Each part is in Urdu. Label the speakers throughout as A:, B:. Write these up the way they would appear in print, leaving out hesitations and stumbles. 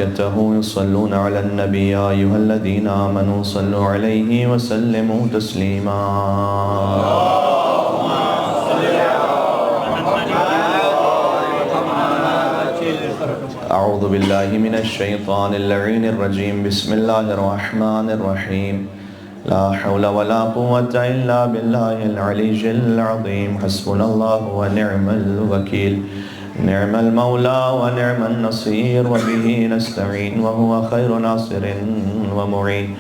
A: وملائكته يصلون على النبي يا أيها الذين آمنوا صلوا عليه وسلموا تسليما أعوذ بالله من الشيطان اللعين الرجيم بسم الله الرحمن الرحيم لا حول ولا قوة إلا بالله العلي العظيم حسبنا الله ونعم الوكيل نعم المولى ونعم النصير وبه نستعين وهو خير ناصر ومعين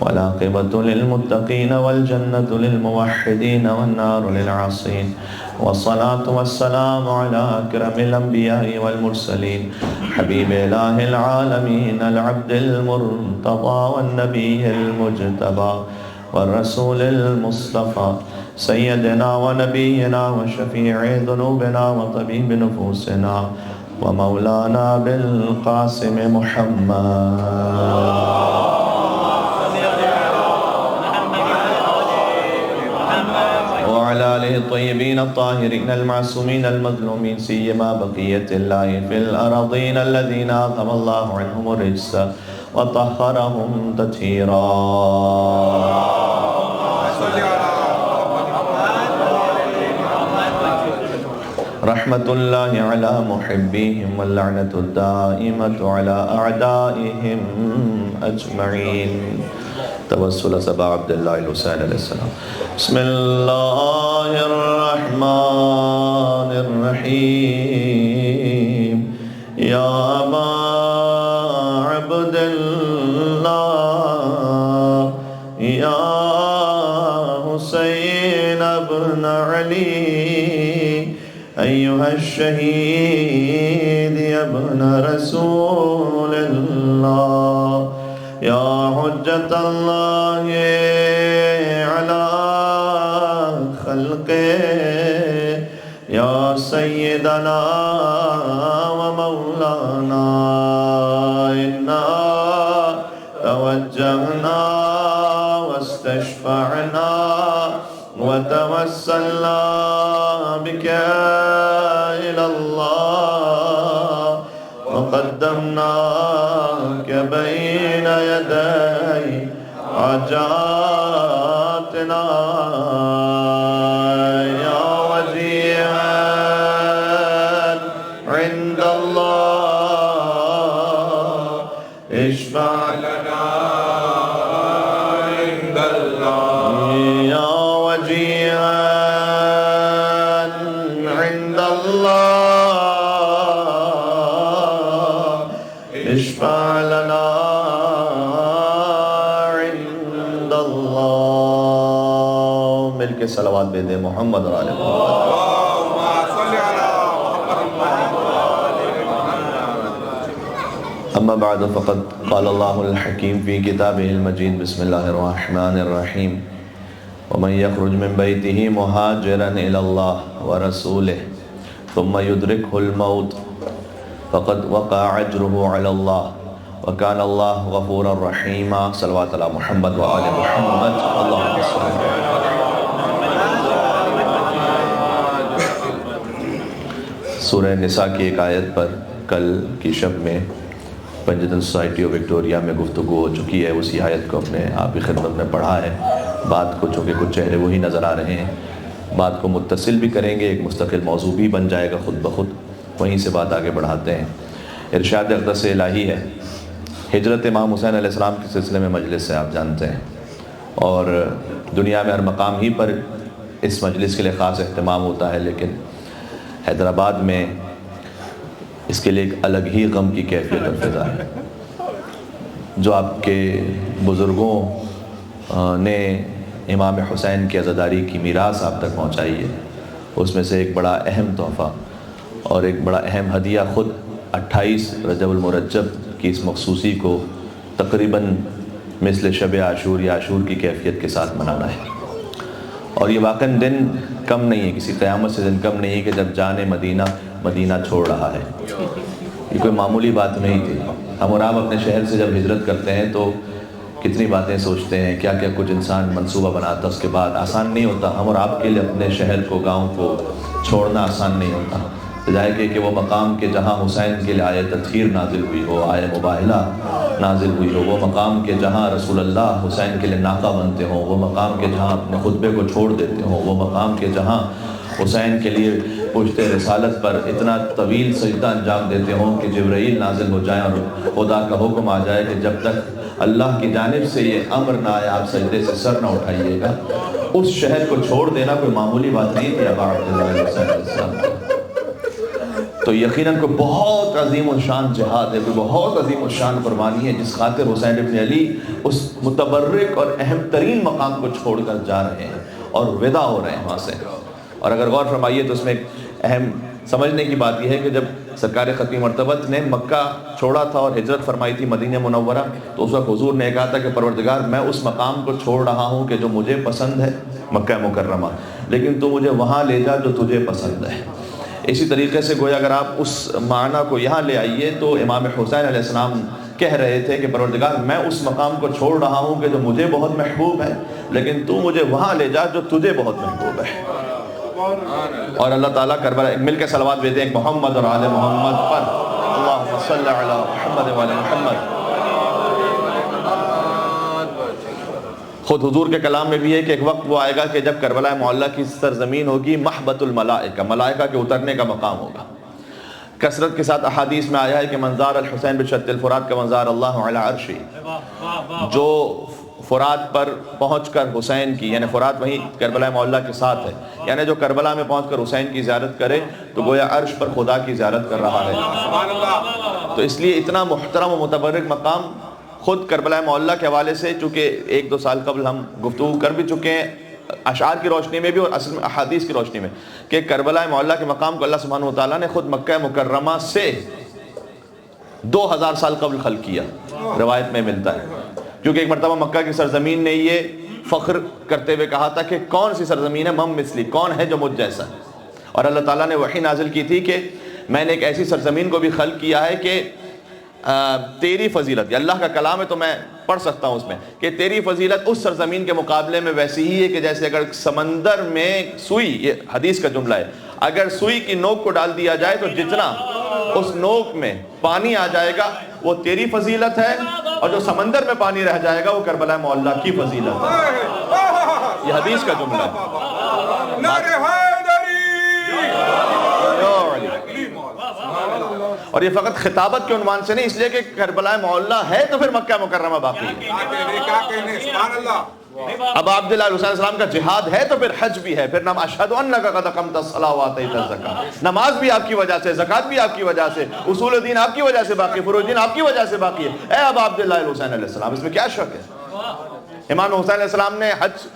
A: والعاقبة للمتقين والجنة للموحدين والنار للعاصين والصلاة والسلام على أكرم الأنبياء والمرسلين حبيب إله العالمين العبد المرتضى والنبي المجتبى والرسول المصطفى سيدنا ونبينا وشفيع ذنوبنا وطبيب نفوسنا ومولانا بالقاسم محمد وعلى آله الطيبين الطاهرين المعصومين المظلومين سيما بقية الله في الأراضين الذين أذهب الله عنهم الرجس وطهرهم تطهيرا رحمة الله على محبيهم واللعنة الدائمة على أعدائهم أجمعين توسل سبا عبد الله الحسين علیہ السلام بسم اللہ الرحمن الرحیم یا ابا عبد اللہ یا حسین ابن علی ایہا الشہید ابن رسول اللہ یا حجت اللہ علی خلقہ یا سیدنا و مولانا انا توجہنا واستشفعنا وتوسلنا بک الى اللہ وقدمناك بين يدي حاجاتنا يا وجيها عند الله اشفع لنا عند الله يا وجيها عند الله اشفع لنا عند اللہ مل کے صلوات بے دے محمد اور آل محمد اما بعد فقد قال اللہ الحکیم فی کتابہ المجید بسم اللہ الرحمن الرحیم ومن يخرج من بيته مهاجرا إلى الله ورسوله ثم يدركه الموت فقد وقع اجره على الله وكان الله غفورا رحيما صلوات على محمد وآل محمد اللهم صل سورہ نساء کی ایک آیت پر کل کی شب میں پنجتن سوسائٹی آف وکٹوریا میں گفتگو ہو چکی ہے اسی آیت کو اپنے آپ کی خدمت میں پڑھا ہے بات کو چونکہ کچھ چہرے وہی نظر آ رہے ہیں بات کو متصل بھی کریں گے ایک مستقل موضوع بھی بن جائے گا خود بخود وہیں سے بات آگے بڑھاتے ہیں ارشاد اقدس الہی ہے ہجرت امام حسین علیہ السلام کے سلسلے میں مجلس ہے آپ جانتے ہیں اور دنیا میں ہر مقام ہی پر اس مجلس کے لیے خاص اہتمام ہوتا ہے لیکن حیدرآباد میں اس کے لیے ایک الگ ہی غم کی کیفیت اور فضا ہے جو آپ کے بزرگوں نے امام حسین کی عزاداری کی میراث آپ تک پہنچائی ہے اس میں سے ایک بڑا اہم تحفہ اور ایک بڑا اہم ہدیہ خود 28 رجب المرجب کی اس مخصوصی کو تقریباً مثل شب عاشور یا عاشور کی کیفیت کے ساتھ منانا ہے اور یہ واقعاً دن کم نہیں ہے کسی قیامت سے دن کم نہیں ہے کہ جب جان مدینہ چھوڑ رہا ہے یہ کوئی معمولی بات نہیں تھی ہم اور آپ اپنے شہر سے جب ہجرت کرتے ہیں تو کتنی باتیں سوچتے ہیں کیا کیا کچھ انسان منصوبہ بناتا اس کے بعد آسان نہیں ہوتا ہم اور آپ کے لیے اپنے شہر کو گاؤں کو چھوڑنا آسان نہیں ہوتا ذائقے کہ وہ مقام کے جہاں حسین کے لیے آیت تطہیر نازل ہوئی ہو، آیت مباہلہ نازل ہوئی ہو، وہ مقام کے جہاں رسول اللہ حسین کے لیے ناقہ بنتے ہوں، وہ مقام کے جہاں اپنے خطبے کو چھوڑ دیتے ہوں، وہ مقام کے جہاں حسین کے لیے پشت رسالت پر اتنا طویل سجدہ انجام دیتے ہوں کہ جبرائیل نازل ہو جائیں اور خدا کا حکم آ جائے کہ جب تک اللہ کی جانب سے یہ امر نہ آئے آپ سجدے سے سر نہ اٹھائیے گا، اس شہر کو چھوڑ دینا کوئی معمولی بات نہیں تھی ابا عبداللہ حسین علیہ السلام کو۔ تو یقیناً کوئی بہت عظیم الشان جہاد ہے، کوئی بہت عظیم الشان قربانی ہے جس خاطر حسین ابن علی اس متبرک اور اہم ترین مقام کو چھوڑ کر جا رہے ہیں اور ودا ہو رہے ہیں وہاں سے۔ اور اگر غور فرمائیے تو اس میں ایک اہم سمجھنے کی بات یہ ہے کہ جب سرکار ختمی مرتبت نے مکہ چھوڑا تھا اور ہجرت فرمائی تھی مدینہ منورہ، تو اس وقت حضور نے کہا تھا کہ پروردگار میں اس مقام کو چھوڑ رہا ہوں کہ جو مجھے پسند ہے، مکہ مکرمہ، لیکن تو مجھے وہاں لے جا جو تجھے پسند ہے۔ اسی طریقے سے گویا اگر آپ اس معنی کو یہاں لے آئیے تو امام حسین علیہ السلام کہہ رہے تھے کہ پروردگار میں اس مقام کو چھوڑ رہا ہوں کہ جو مجھے بہت محبوب ہے، لیکن تو مجھے وہاں لے جا جو تجھے بہت محبوب ہے۔ اور اللہ تعالیٰ کربلا مل کے صلوات بھیجیں ایک محمد اور آل محمد پر، اللہم صلی علی محمد و آل محمد۔ خود حضور کے کلام میں بھی ہے کہ ایک وقت وہ آئے گا کہ جب کربلا معلیٰ کی سرزمین ہوگی محبت الملائکہ، ملائکہ کے اترنے کا مقام ہوگا۔ کثرت کے ساتھ احادیث میں آیا ہے کہ منظار الحسین بشط الفرات کا منظار اللہ علی عرشی، جو فرات پر پہنچ کر حسین کی، یعنی فرات وہیں کربلا معلیٰ کے ساتھ ہے، یعنی جو کربلا میں پہنچ کر حسین کی زیارت کرے تو گویا عرش پر خدا کی زیارت کر رہا ہے۔ تو اس لیے اتنا محترم و متبرک مقام خود کربلا معلیٰ کے حوالے سے، چونکہ 1-2 سال قبل ہم گفتگو کر بھی چکے ہیں اشعار کی روشنی میں بھی اور اصل میں احادیث کی روشنی میں، کہ کربلا معلیٰ کے مقام کو اللہ سبحانہ وتعالیٰ نے خود مکہ مکرمہ سے 2000 سال قبل خلق کیا، روایت میں ملتا ہے۔ کیونکہ ایک مرتبہ مکہ کی سرزمین نے یہ فخر کرتے ہوئے کہا تھا کہ کون سی سرزمین ہے مم مثلی، کون ہے جو مجھ جیسا ہے، اور اللہ تعالیٰ نے وحی نازل کی تھی کہ میں نے ایک ایسی سرزمین کو بھی خلق کیا ہے کہ تیری فضیلت، یہ اللہ کا کلام ہے تو میں پڑھ سکتا ہوں اس میں، کہ تیری فضیلت اس سرزمین کے مقابلے میں ویسی ہی ہے کہ جیسے اگر سمندر میں سوئی، یہ حدیث کا جملہ ہے، اگر سوئی کی نوک کو ڈال دیا جائے تو جتنا اس نوک میں پانی آ جائے گا وہ تیری فضیلت ہے، اور جو سمندر میں پانی رہ جائے گا وہ کربلا معلیٰ کی فضیلت ہے۔ یہ حدیث کا جملہ ہے۔ اور یہ فقط خطابت کے عنوان سے نہیں، اس لیے کہ کربلا معلیٰ ہے تو پھر مکہ مکرمہ باقی ہے۔ اب عبداللہ علیہ السلام کا جہاد ہے تو پھر حج بھی ہے، پھر نام اشہد انک قد اقمت الصلاۃ وآتیت الزکاۃ، نماز بھی آپ کی وجہ سے، زکوٰۃ بھی آپ کی وجہ سے، اصول دین آپ کی وجہ سے باقی، فروع دین آپ کی وجہ سے باقی ہے۔ اے اب عبداللہ علیہ السلام، اس میں کیا شک ہے؟ امام حسین علیہ السلام نے حج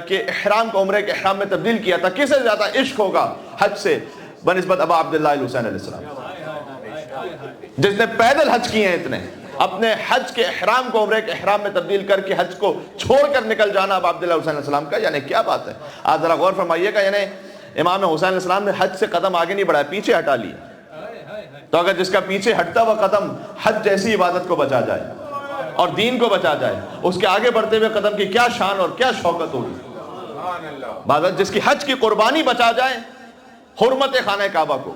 A: کے احرام کو عمرے کے احرام میں تبدیل کیا تھا، کس سے زیادہ عشق ہوگا حج سے بنسبت ابا عبداللہ علیہ السلام، جس نے پیدل حج کیے ہیں اتنے، اپنے حج کے احرام کو عمرے کے احرام میں تبدیل کر کے حج کو چھوڑ کر نکل جانا اب عبداللہ علیہ السلام کا، یعنی کیا بات ہے؟ آج ذرا غور فرمائیے گا، یعنی امام حسین علیہ السلام نے حج سے قدم آگے نہیں بڑھایا، پیچھے ہٹا لیا۔ تو اگر جس کا پیچھے ہٹتا ہوا قدم حج جیسی عبادت کو بچا جائے اور دین کو بچا جائے، اس کے آگے بڑھتے ہوئے قدم کی کیا شان اور کیا شوکت ہوگی؟ بعد جس کی حج کی قربانی بچا جائے حرمت خانہ کعبہ کو،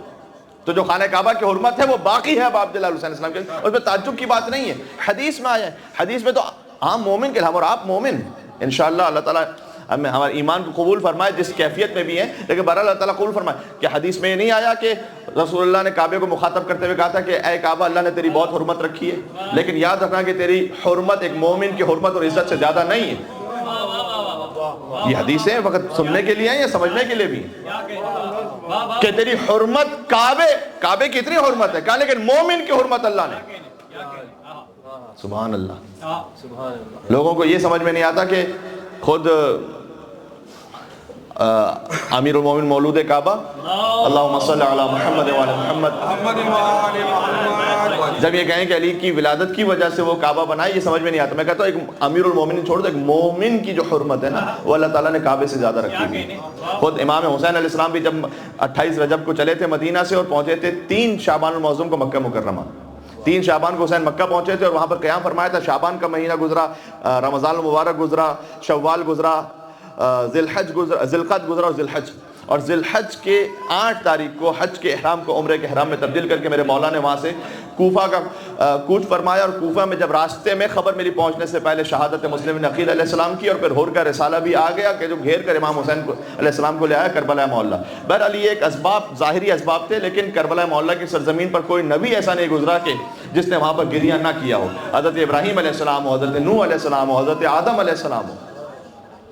A: تو جو خانہ کعبہ کی حرمت ہے وہ باقی ہے اب عبداللہ علیہ السلام کے، اس میں تعجب کی بات نہیں ہے۔ حدیث میں آیا ہے، حدیث میں تو عام مومن کے ہم اور آپ مومن انشاءاللہ اللہ تعالیٰ ہمارے ایمان کو قبول فرمائے جس کیفیت میں بھی ہیں، لیکن بہرحال اللہ تعالیٰ قبول فرمائے کہ حدیث میں یہ نہیں آیا کہ رسول اللہ نے کعبے کو مخاطب کرتے ہوئے کہا تھا کہ اے کعبہ اللہ نے تیری بہت حرمت رکھی ہے، لیکن یاد رکھنا کہ تیری حرمت ایک مومن کی حرمت اور عزت سے زیادہ نہیں ہے۔ یہ حدیثیں وقت سننے کے لیے ہیں یا سمجھنے کے لیے بھی ہیں کہ تیری حرمت کعبے کی اتنی حرمت ہے، کہا لیکن مومن کی حرمت اللہ نے۔ سبحان اللہ۔ لوگوں کو یہ سمجھ میں نہیں آتا کہ خود امیر المومن مولود کعبہ اللہم صلی علی محمد و علی محمد، جب یہ کہیں کہ علی کی ولادت کی وجہ سے وہ کعبہ بنائے، یہ سمجھ میں نہیں آتا۔ میں کہتا ہوں ایک امیر المومن چھوڑ دو، ایک مومن کی جو حرمت ہے نا وہ اللہ تعالیٰ نے کعبے سے زیادہ رکھی ہوئی۔ خود امام حسین علیہ السلام بھی جب 28 رجب کو چلے تھے مدینہ سے اور پہنچے تھے 3 شعبان المعظم کو مکہ مکرمہ، 3 شعبان کو حسین مکہ پہنچے تھے اور وہاں پر قیام فرمایا تھا۔ شعبان کا مہینہ گزرا، رمضان المبارک گزرا، شوال گزرا، ذی القعدہ گزرا اور ذی الحج، اور ذی الحج کے 8 تاریخ کو حج کے احرام کو عمرے کے احرام میں تبدیل کر کے میرے مولا نے وہاں سے کوفہ کا کوچ فرمایا، اور کوفہ میں جب راستے میں خبر میری پہنچنے سے پہلے شہادت مسلم بن عقیل علیہ السلام کی، اور پھر ہور کا رسالہ بھی آ گیا کہ جو گھیر کر امام حسین علیہ السلام کو لے آیا کربلا معلیٰ۔ بہرحال یہ ایک اسباب، ظاہری اسباب تھے، لیکن کربلا معلیٰ کی سرزمین پر کوئی نبی ایسا نہیں گزرا کہ جس نے وہاں پر گریہ نہ کیا ہو، حضرت ابراہیم علیہ السلام ہو، حضرت نوح علیہ السلام ہو، حضرت آدم علیہ السلام ہو۔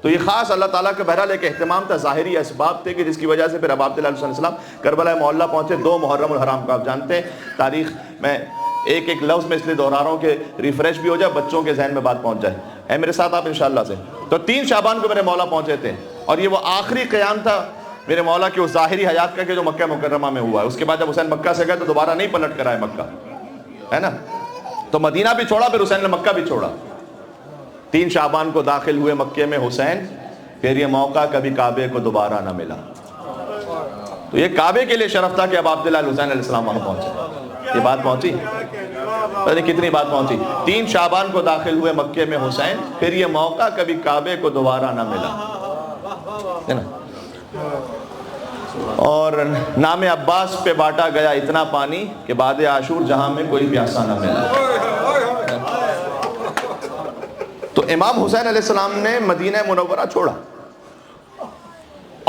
A: تو یہ خاص اللہ تعالیٰ کا بہرحال ایک اہتمام تھا، ظاہری اسباب تھے کہ جس کی وجہ سے پھر اب عبداللہ علیہ السلام کربلا معلیٰ پہنچے 2 محرم الحرام کا۔ آپ جانتے ہیں تاریخ میں ایک ایک لفظ میں اس لیے دہرا رہا ہوں کہ ریفریش بھی ہو جائے، بچوں کے ذہن میں بات پہنچ جائے۔ اے میرے ساتھ آپ انشاءاللہ سے، تو 3 شعبان کو میرے مولا پہنچے تھے، اور یہ وہ آخری قیام تھا میرے مولا کی اس ظاہری حیات کا کہ جو مکہ مکرمہ میں ہوا ہے۔ اس کے بعد جب حسین مکہ سے گئے تو دوبارہ نہیں پلٹ کر آئے مکہ، ہے نا، تو مدینہ بھی چھوڑا، پھر حسین نے مکہ بھی چھوڑا۔ 3 شعبان کو داخل ہوئے مکے میں حسین، پھر یہ موقع کبھی کعبے کو دوبارہ نہ ملا۔ تو یہ کعبے کے لیے شرف تھا کہ اب عبداللہ حسین علیہ السلام وہاں پہنچے۔ یہ بات پہنچی، پتہ نہیں کتنی بات پہنچی۔ 3 شعبان کو داخل ہوئے مکے میں حسین، پھر یہ موقع کبھی کعبے کو دوبارہ نہ ملا، ہے نا، اور نام عباس پہ بانٹا گیا اتنا پانی کہ بعد عاشور جہاں میں کوئی پیاسا نہ ملا۔ تو امام حسین علیہ السلام نے مدینہ منورہ چھوڑا،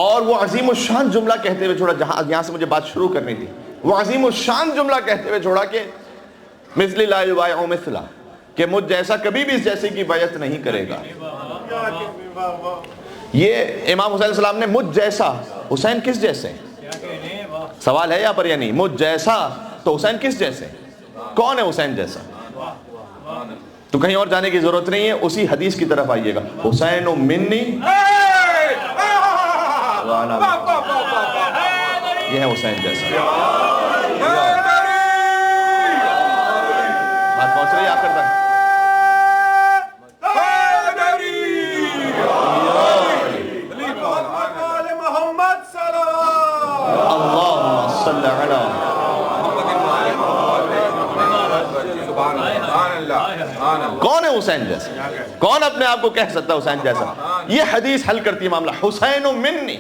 A: اور وہ عظیم الشان جملہ کہتے ہوئے چھوڑا، یہاں سے مجھے بات شروع کرنی تھی، وہ عظیم الشان جملہ کہتے ہوئے چھوڑا کہ مثلی لا یبایع مثلا، کہ مجھ جیسا کبھی بھی اس جیسے کی بیعت نہیں کرے گا۔ یہ امام حسین علیہ السلام نے مجھ جیسا، حسین کس جیسے؟ سوال ہے یہاں پر یا نہیں؟ مجھ جیسا، تو حسین کس جیسے؟ کون ہے حسین جیسا؟ تو کہیں اور جانے کی ضرورت نہیں ہے، اسی حدیث کی طرف آئیے گا، حسین منی، یہ ہے حسین جیسا۔ بات پہنچ رہی ہے آخر تک؟ اللہم صلی علی کون ہے حسین جیسا؟ کون اپنے آپ کو کہہ سکتا ہے حسین جیسا؟ یہ حدیث حل کرتی ہے معاملہ۔ حسین منی،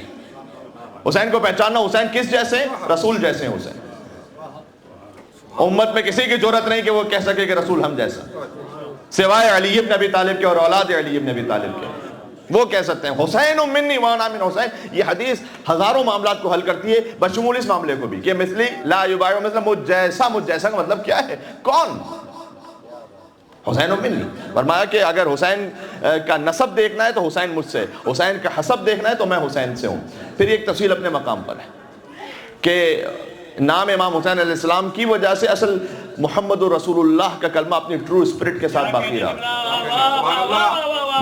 A: حسین کو پہچاننا، حسین کس جیسے؟ رسول جیسے ہیں حسین۔ امت میں کسی کی جرات نہیں کہ وہ کہہ سکے کہ رسول ہم جیسا، سوائے علی ابن ابی طالب کے اور اولاد علی ابن ابی طالب کے، وہ کہہ سکتے ہیں حسین منی وانا من حسین۔ یہ حدیث ہزاروں معاملات کو حل کرتی ہے، بشمول اس معاملے کو بھی، کہ مثلی لا یبایع مثلا، مجھ جیسا، مجھ جیسا کا مطلب کیا ہے؟ کون؟ حسین منی۔ فرمایا کہ اگر حسین کا نسب دیکھنا ہے تو حسین مجھ سے، حسین کا حسب دیکھنا ہے تو میں حسین سے ہوں۔ پھر ایک تفصیل اپنے مقام پر ہے کہ نام امام حسین علیہ السلام کی وجہ سے اصل محمد رسول اللہ کا کلمہ اپنی ٹرو اسپرٹ کے ساتھ باقی رہا،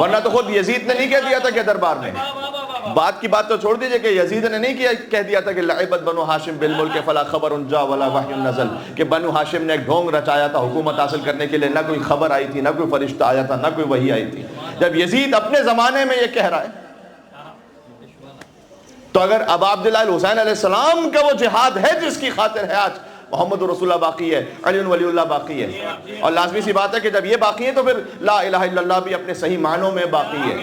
A: ورنہ تو خود یزید نے نہیں کہہ دیا تھا کہ دربار میں، بات کی بات تو چھوڑ دیجئے کہ یزید نے نہیں کہہ دیا تھا کہ لعبت بنو ہاشم بالملک فلا خبر جا ولا وحی نزل، کہ بنو ہاشم نے ایک ڈھونگ رچایا تھا حکومت حاصل کرنے کے لیے، نہ کوئی خبر آئی تھی، نہ کوئی فرشتہ آیا تھا، نہ کوئی وحی آئی تھی۔ جب یزید اپنے زمانے میں یہ کہہ رہا ہے، تو اگر اب عبداللہ الحسین علیہ السلام کا وہ جہاد ہے جس کی خاطر ہے آج محمد رسول اللہ باقی ہے، علی ولی اللہ باقی ہے، اور لازمی سی بات ہے کہ جب یہ باقی ہے تو پھر لا الہ الا اللہ بھی اپنے صحیح معنوں میں باقی ہے۔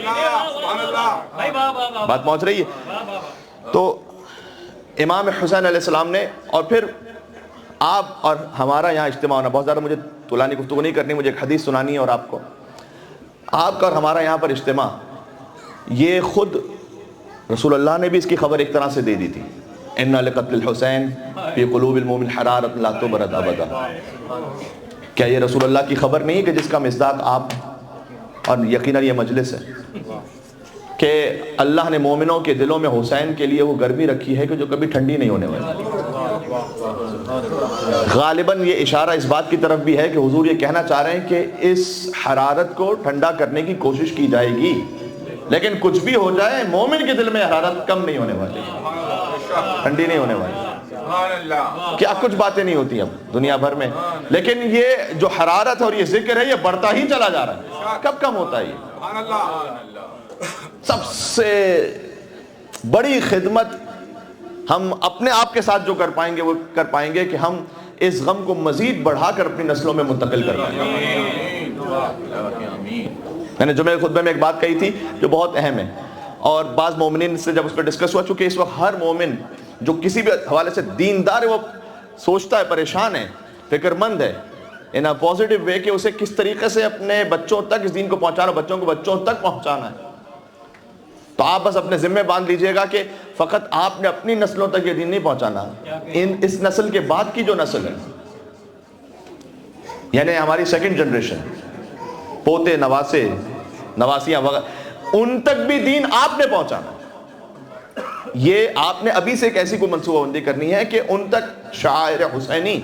A: بات پہنچ رہی ہے؟ تو امام حسین علیہ السلام نے، اور پھر آپ اور ہمارا یہاں اجتماع ہونا، بہت زیادہ مجھے طولانی گفتگو نہیں کرنی، مجھے ایک حدیث سنانی ہے، اور آپ کا اور ہمارا یہاں پر اجتماع، یہ خود رسول اللہ نے بھی اس کی خبر ایک طرح سے دے دی تھی، ان لقتل الحسین فی قلوب المؤمن حرارۃ لا تبرد ابدا۔ کیا یہ رسول اللہ کی خبر نہیں کہ جس کا مصداق آپ اور یقیناً یہ مجلس ہے، کہ اللہ نے مومنوں کے دلوں میں حسین کے لیے وہ گرمی رکھی ہے کہ جو کبھی ٹھنڈی نہیں ہونے والی۔ غالباً یہ اشارہ اس بات کی طرف بھی ہے کہ حضور یہ کہنا چاہ رہے ہیں کہ اس حرارت کو ٹھنڈا کرنے کی کوشش کی جائے گی، لیکن کچھ بھی ہو جائے مومن کے دل میں حرارت کم نہیں ہونے والی، ٹھنڈی نہیں ہونے والی۔ کیا کچھ باتیں نہیں ہوتی اب دنیا بھر میں، لیکن یہ جو حرارت اور یہ ذکر ہے یہ بڑھتا ہی چلا جا رہا ہے، کب کم ہوتا ہے یہ؟ سب سے بڑی خدمت ہم اپنے آپ کے ساتھ جو کر پائیں گے وہ کر پائیں گے کہ ہم اس غم کو مزید بڑھا کر اپنی نسلوں میں منتقل کر پائیں گے۔ میں نے جمعہ خطبے میں ایک بات کہی تھی جو بہت اہم ہے، اور بعض مومنین سے جب اس پہ ڈسکس ہوا، چونکہ اس وقت ہر مومن جو کسی بھی حوالے سے دیندار ہے وہ سوچتا ہے، پریشان ہے، فکر مند ہے ان اے پازیٹیو وے کہ اسے کس طریقے سے اپنے بچوں تک اس دین کو پہنچانا، بچوں کو بچوں تک پہنچانا ہے. تو آپ بس اپنے ذمہ باندھ لیجئے گا کہ فقط آپ نے اپنی نسلوں تک یہ دین نہیں پہنچانا، اس نسل کے بعد کی جو نسل ہے، یعنی ہماری سیکنڈ جنریشن، پوتے، نواسے، نواسیاں وغیرہ، ان تک بھی دین آپ نے پہنچانا. یہ آپ نے ابھی سے ایک ایسی کوئی منصوبہ بندی کرنی ہے کہ ان تک شاعر حسینی،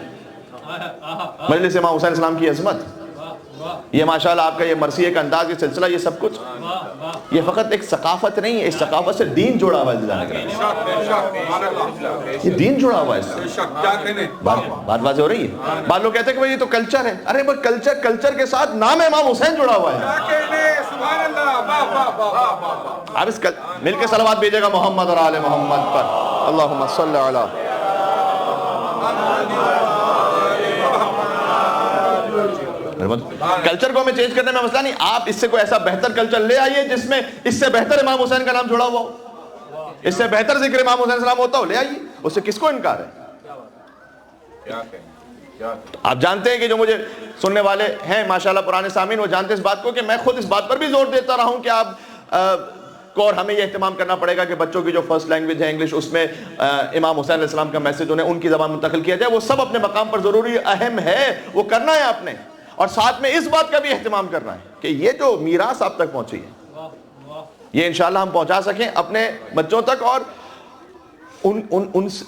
A: مجلس امام حسین السلام کی عظمت، یہ ماشاءاللہ آپ کا یہ مرثیے کا انداز، یہ سلسلہ، یہ سب کچھ، یہ فقط ایک ثقافت نہیں ہے، اس ثقافت سے دین جڑا ہوا ہے. یہ دین جڑا ہوا ہے اس سے. بات واضح ہو رہی ہے؟ بعض لوگ کہتے ہیں کہ بھئی یہ تو کلچر ہے. ارے بھئی کلچر کے ساتھ نام امام حسین جڑا ہوا ہے. آپ اس مل کے صلوات بھیجے گا محمد اور آل محمد پر. اللہم صلی علی. کلچر کو ہمیں چینج کرنے میں مسئلہ نہیں، آپ اس سے کوئی ایسا بہتر کلچر لے آئیے جس میں اس سے بہتر امام حسین کا نام جڑا ہوا ہو، اس سے بہتر ذکر امام حسین السلام ہوتا ہو، لے آئیے. اس سے کس کو انکار ہے؟ آپ جانتے ہیں کہ جو مجھے سننے والے ہیں ماشاءاللہ پرانے سامعین، وہ جانتے ہیں اس بات کو کہ میں خود اس بات پر بھی زور دیتا رہا ہوں کہ آپ کو اور ہمیں یہ اہتمام کرنا پڑے گا کہ بچوں کی جو فرسٹ لینگویج ہے انگلش، اس میں امام حسین علیہ السلام کا میسج انہیں ان کی زبان منتقل کیا جائے. وہ سب اپنے مقام پر ضروری اہم ہے، وہ کرنا ہے آپ نے. اور ساتھ میں اس بات کا بھی اہتمام کرنا ہے کہ یہ جو میراث آپ تک پہنچی ہے، یہ انشاءاللہ ہم پہنچا سکیں اپنے بچوں تک. اور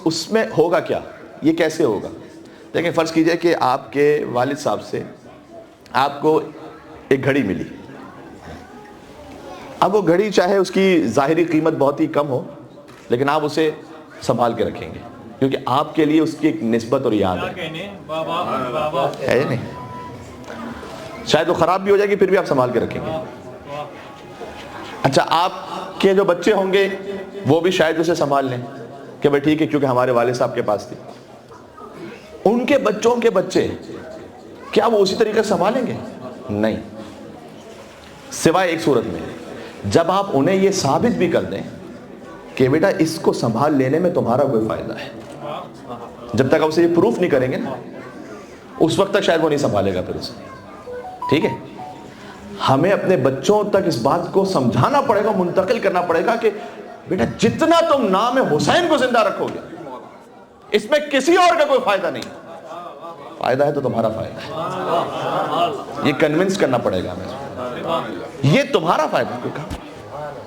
A: اس میں ہوگا کیا، یہ کیسے ہوگا؟ دیکھیں، فرض کیجئے کہ آپ کے والد صاحب سے آپ کو ایک گھڑی ملی. اب وہ گھڑی چاہے اس کی ظاہری قیمت بہت ہی کم ہو، لیکن آپ اسے سنبھال کے رکھیں گے کیونکہ آپ کے لیے اس کی ایک نسبت اور یاد ہے نہیں. شاید وہ خراب بھی ہو جائے گی پھر بھی آپ سنبھال کے رکھیں گے. اچھا، آپ کے جو بچے ہوں گے وہ بھی شاید اسے سنبھال لیں کہ بھئی ٹھیک ہے کیونکہ ہمارے والد صاحب کے پاس تھی. ان کے بچوں کے بچے کیا وہ اسی طریقے سے سنبھالیں گے؟ نہیں، سوائے ایک صورت میں، جب آپ انہیں یہ ثابت بھی کر دیں کہ بیٹا اس کو سنبھال لینے میں تمہارا کوئی فائدہ ہے. جب تک آپ اسے یہ پروف نہیں کریں گے نا، اس وقت تک شاید وہ نہیں سنبھالے گا پھر اسے. ٹھیک ہے، ہمیں اپنے بچوں تک اس بات کو سمجھانا پڑے گا، منتقل کرنا پڑے گا کہ بیٹا جتنا تم نام حسین کو زندہ رکھو گے اس میں کسی اور کا کوئی فائدہ نہیں. فائدہ ہے تو تمہارا فائدہ ہے. یہ کنونس کرنا پڑے گا ہمیں، یہ تمہارا فائدہ ہے.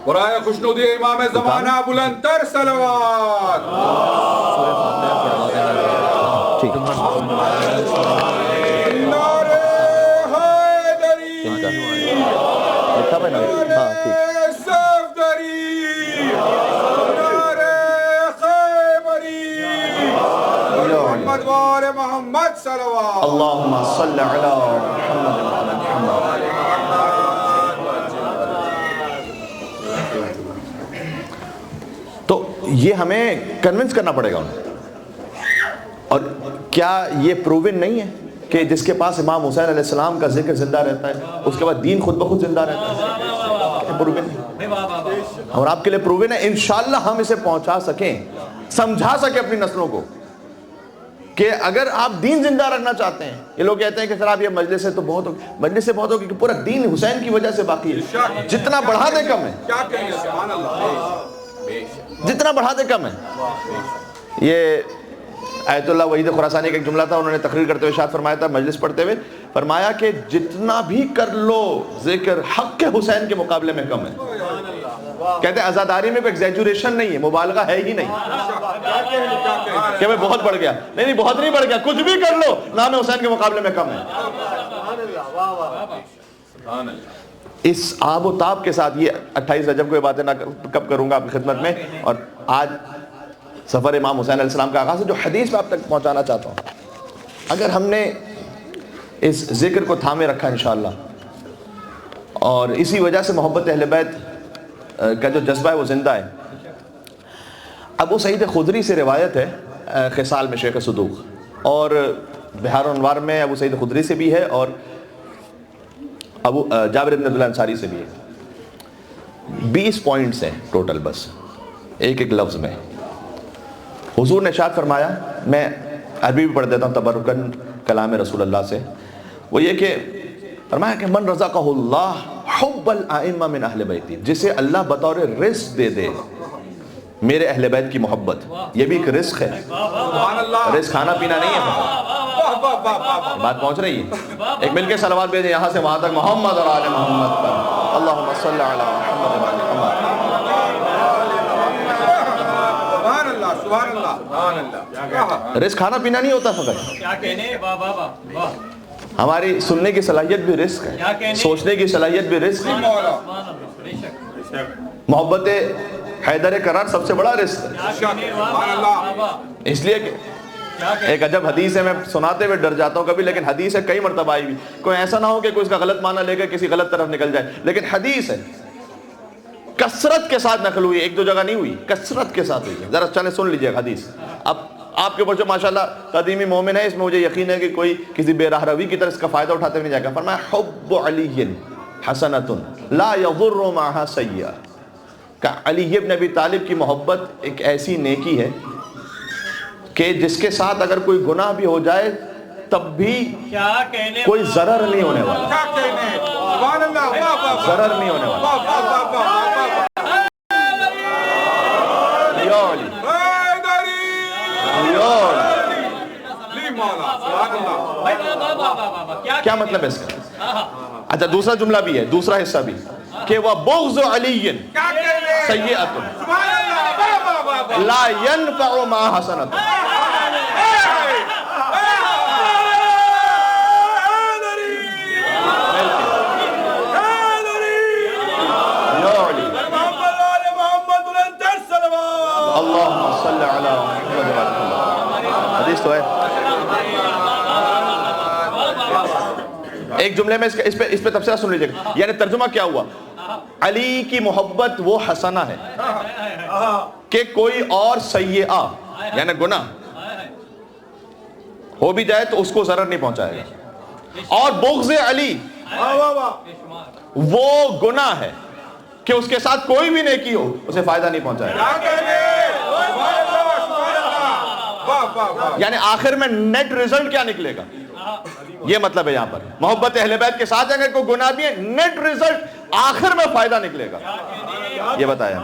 B: برائے خوشنودی امام زمانہ بلند تر صلوات.
A: ٹھیک
B: محمد صلوات.
A: اللہم صلی علی محمد. تو یہ ہمیں کنونس کرنا پڑے گا انہیں. اور کیا یہ پروون نہیں ہے کہ جس کے پاس امام حسین علیہ السلام کا ذکر زندہ رہتا ہے اس کے بعد دین خود بخود زندہ رہتا ہے؟ پروون ہے، اور آپ کے لیے پروون ہے. انشاءاللہ ہم اسے پہنچا سکیں، سمجھا سکیں اپنی نسلوں کو کہ اگر آپ دین زندہ رکھنا چاہتے ہیں. یہ لوگ کہتے ہیں کہ سر آپ یہ مجلس سے تو بہت ہو، مجلس سے بہت ہو کہ پورا دین حسین کی وجہ سے باقی ہے. جتنا بڑھا دے کم ہے، جتنا بڑھا دے کم ہے. یہ آیت اللہ وحید خراسانی کا ایک جملہ تھا، انہوں نے تقریر کرتے ہوئے ارشاد فرمایا تھا، مجلس پڑھتے ہوئے فرمایا کہ جتنا بھی کر لو ذکر حق کے حسین کے مقابلے میں کم ہے. کہتے ہیں عزاداری میں کوئی ایگزیجوریشن نہیں ہے، مبالغہ ہے ہی نہیں کہ میں بہت بڑھ گیا. نہیں، بہت نہیں بڑھ گیا، کچھ بھی کر لو نام حسین کے مقابلے میں کم ہے. اس آب و تاب کے ساتھ یہ 28 رجب کو یہ باتیں نہ کب کروں گا آپ کی خدمت میں. اور آج سفر امام حسین علیہ السلام کا آغاز ہے جو حدیث میں آپ تک پہنچانا چاہتا ہوں. اگر ہم نے اس ذکر کو تھامے رکھا انشاءاللہ، اور اسی وجہ سے محبت اہل بیت کا جو جذبہ ہے وہ زندہ ہے. ابو سعید خدری سے روایت ہے خصال میں شیخ صدوق، اور بہار الانوار میں ابو سعید خدری سے بھی ہے اور ابو جابر بن عبداللہ انصاری سے بھی ہے. 20 پوائنٹس ہیں ٹوٹل بس ایک ایک لفظ میں. حضور نے ارشاد فرمایا, میں عربی بھی پڑھ دیتا ہوں تبرکن کلام رسول اللہ سے, وہ یہ کہ فرمایا کہ من رزقہ اللہ حب الائمہ من اہل بیتی, جسے اللہ بطور رزق دے دے میرے اہل بیت کی محبت, یہ بھی ایک رزق ہے. رزق کھانا پینا نہیں ہے, بات پہنچ رہی ہے. ایک مل کے صلوات بھیجیں یہاں سے وہاں تک, محمد اور آل محمد پر, اللہم صلی علی محمد و آل محمد. رزق کھانا پینا نہیں ہوتا فقط, ہماری سننے کی صلاحیت بھی رزق ہے, سوچنے کی صلاحیت بھی رزق ہے. محبت حیدر کرار سب سے بڑا رزق ہے, اس لیے کہ ایک عجب حدیث ہے, میں سناتے ہوئے ڈر جاتا ہوں کبھی, لیکن حدیث ہے کئی مرتبہ آئی بھی, کوئی ایسا نہ ہو کہ کوئی اس کا غلط معنی لے کر کسی غلط طرف نکل جائے, لیکن حدیث ہے, کثرت کے ساتھ نقل ہوئی, ایک دو جگہ نہیں ہوئی, کثرت کے ساتھ ہوئی ہے. ذرا چلیں سن لیجئے حدیث. اب آپ کے اوپر جو ماشاءاللہ قدیمی مومن ہے, اس میں مجھے یقین ہے کہ کوئی کسی بے راہ روی کی طرح اس کا فائدہ اٹھاتے ہوئے نہیں جائے گا. فرمایا حب علی حسنۃ لا یضر معها سیئہ, کہ علی ابن ابی طالب کی محبت ایک ایسی نیکی ہے کہ جس کے ساتھ اگر کوئی گناہ بھی ہو جائے تب بھی کوئی ضرر نہیں ہونے والا, ضرر نہیں ہونے والا. کیا مطلب ہے اس کا؟ اچھا دوسرا جملہ بھی ہے, دوسرا حصہ بھی, کہ وہ بغض علی سیئۃ لا ينفع ما حسنۃ. اللہم صلی علی محمد. حدیث تو ہے. ایک جملے میں اس پہ تفسیر سن لیجیے گا. یعنی ترجمہ کیا ہوا, علی کی محبت وہ حسنہ ہے کہ کوئی اور سیئہ یعنی گناہ ہو بھی جائے تو اس کو ضرر نہیں پہنچائے گا, اور بغض علی وہ گناہ ہے کہ اس کے ساتھ کوئی بھی نیکی ہو اسے فائدہ نہیں پہنچائے گا. یعنی آخر میں نیٹ ریزلٹ کیا نکلے گا, یہ مطلب ہے یہاں پر. محبت اہل بیت کے ساتھ اگر کوئی گناہ بھی ہے, نیٹ ریزلٹ آخر میں فائدہ نکلے گا. یہ بتایا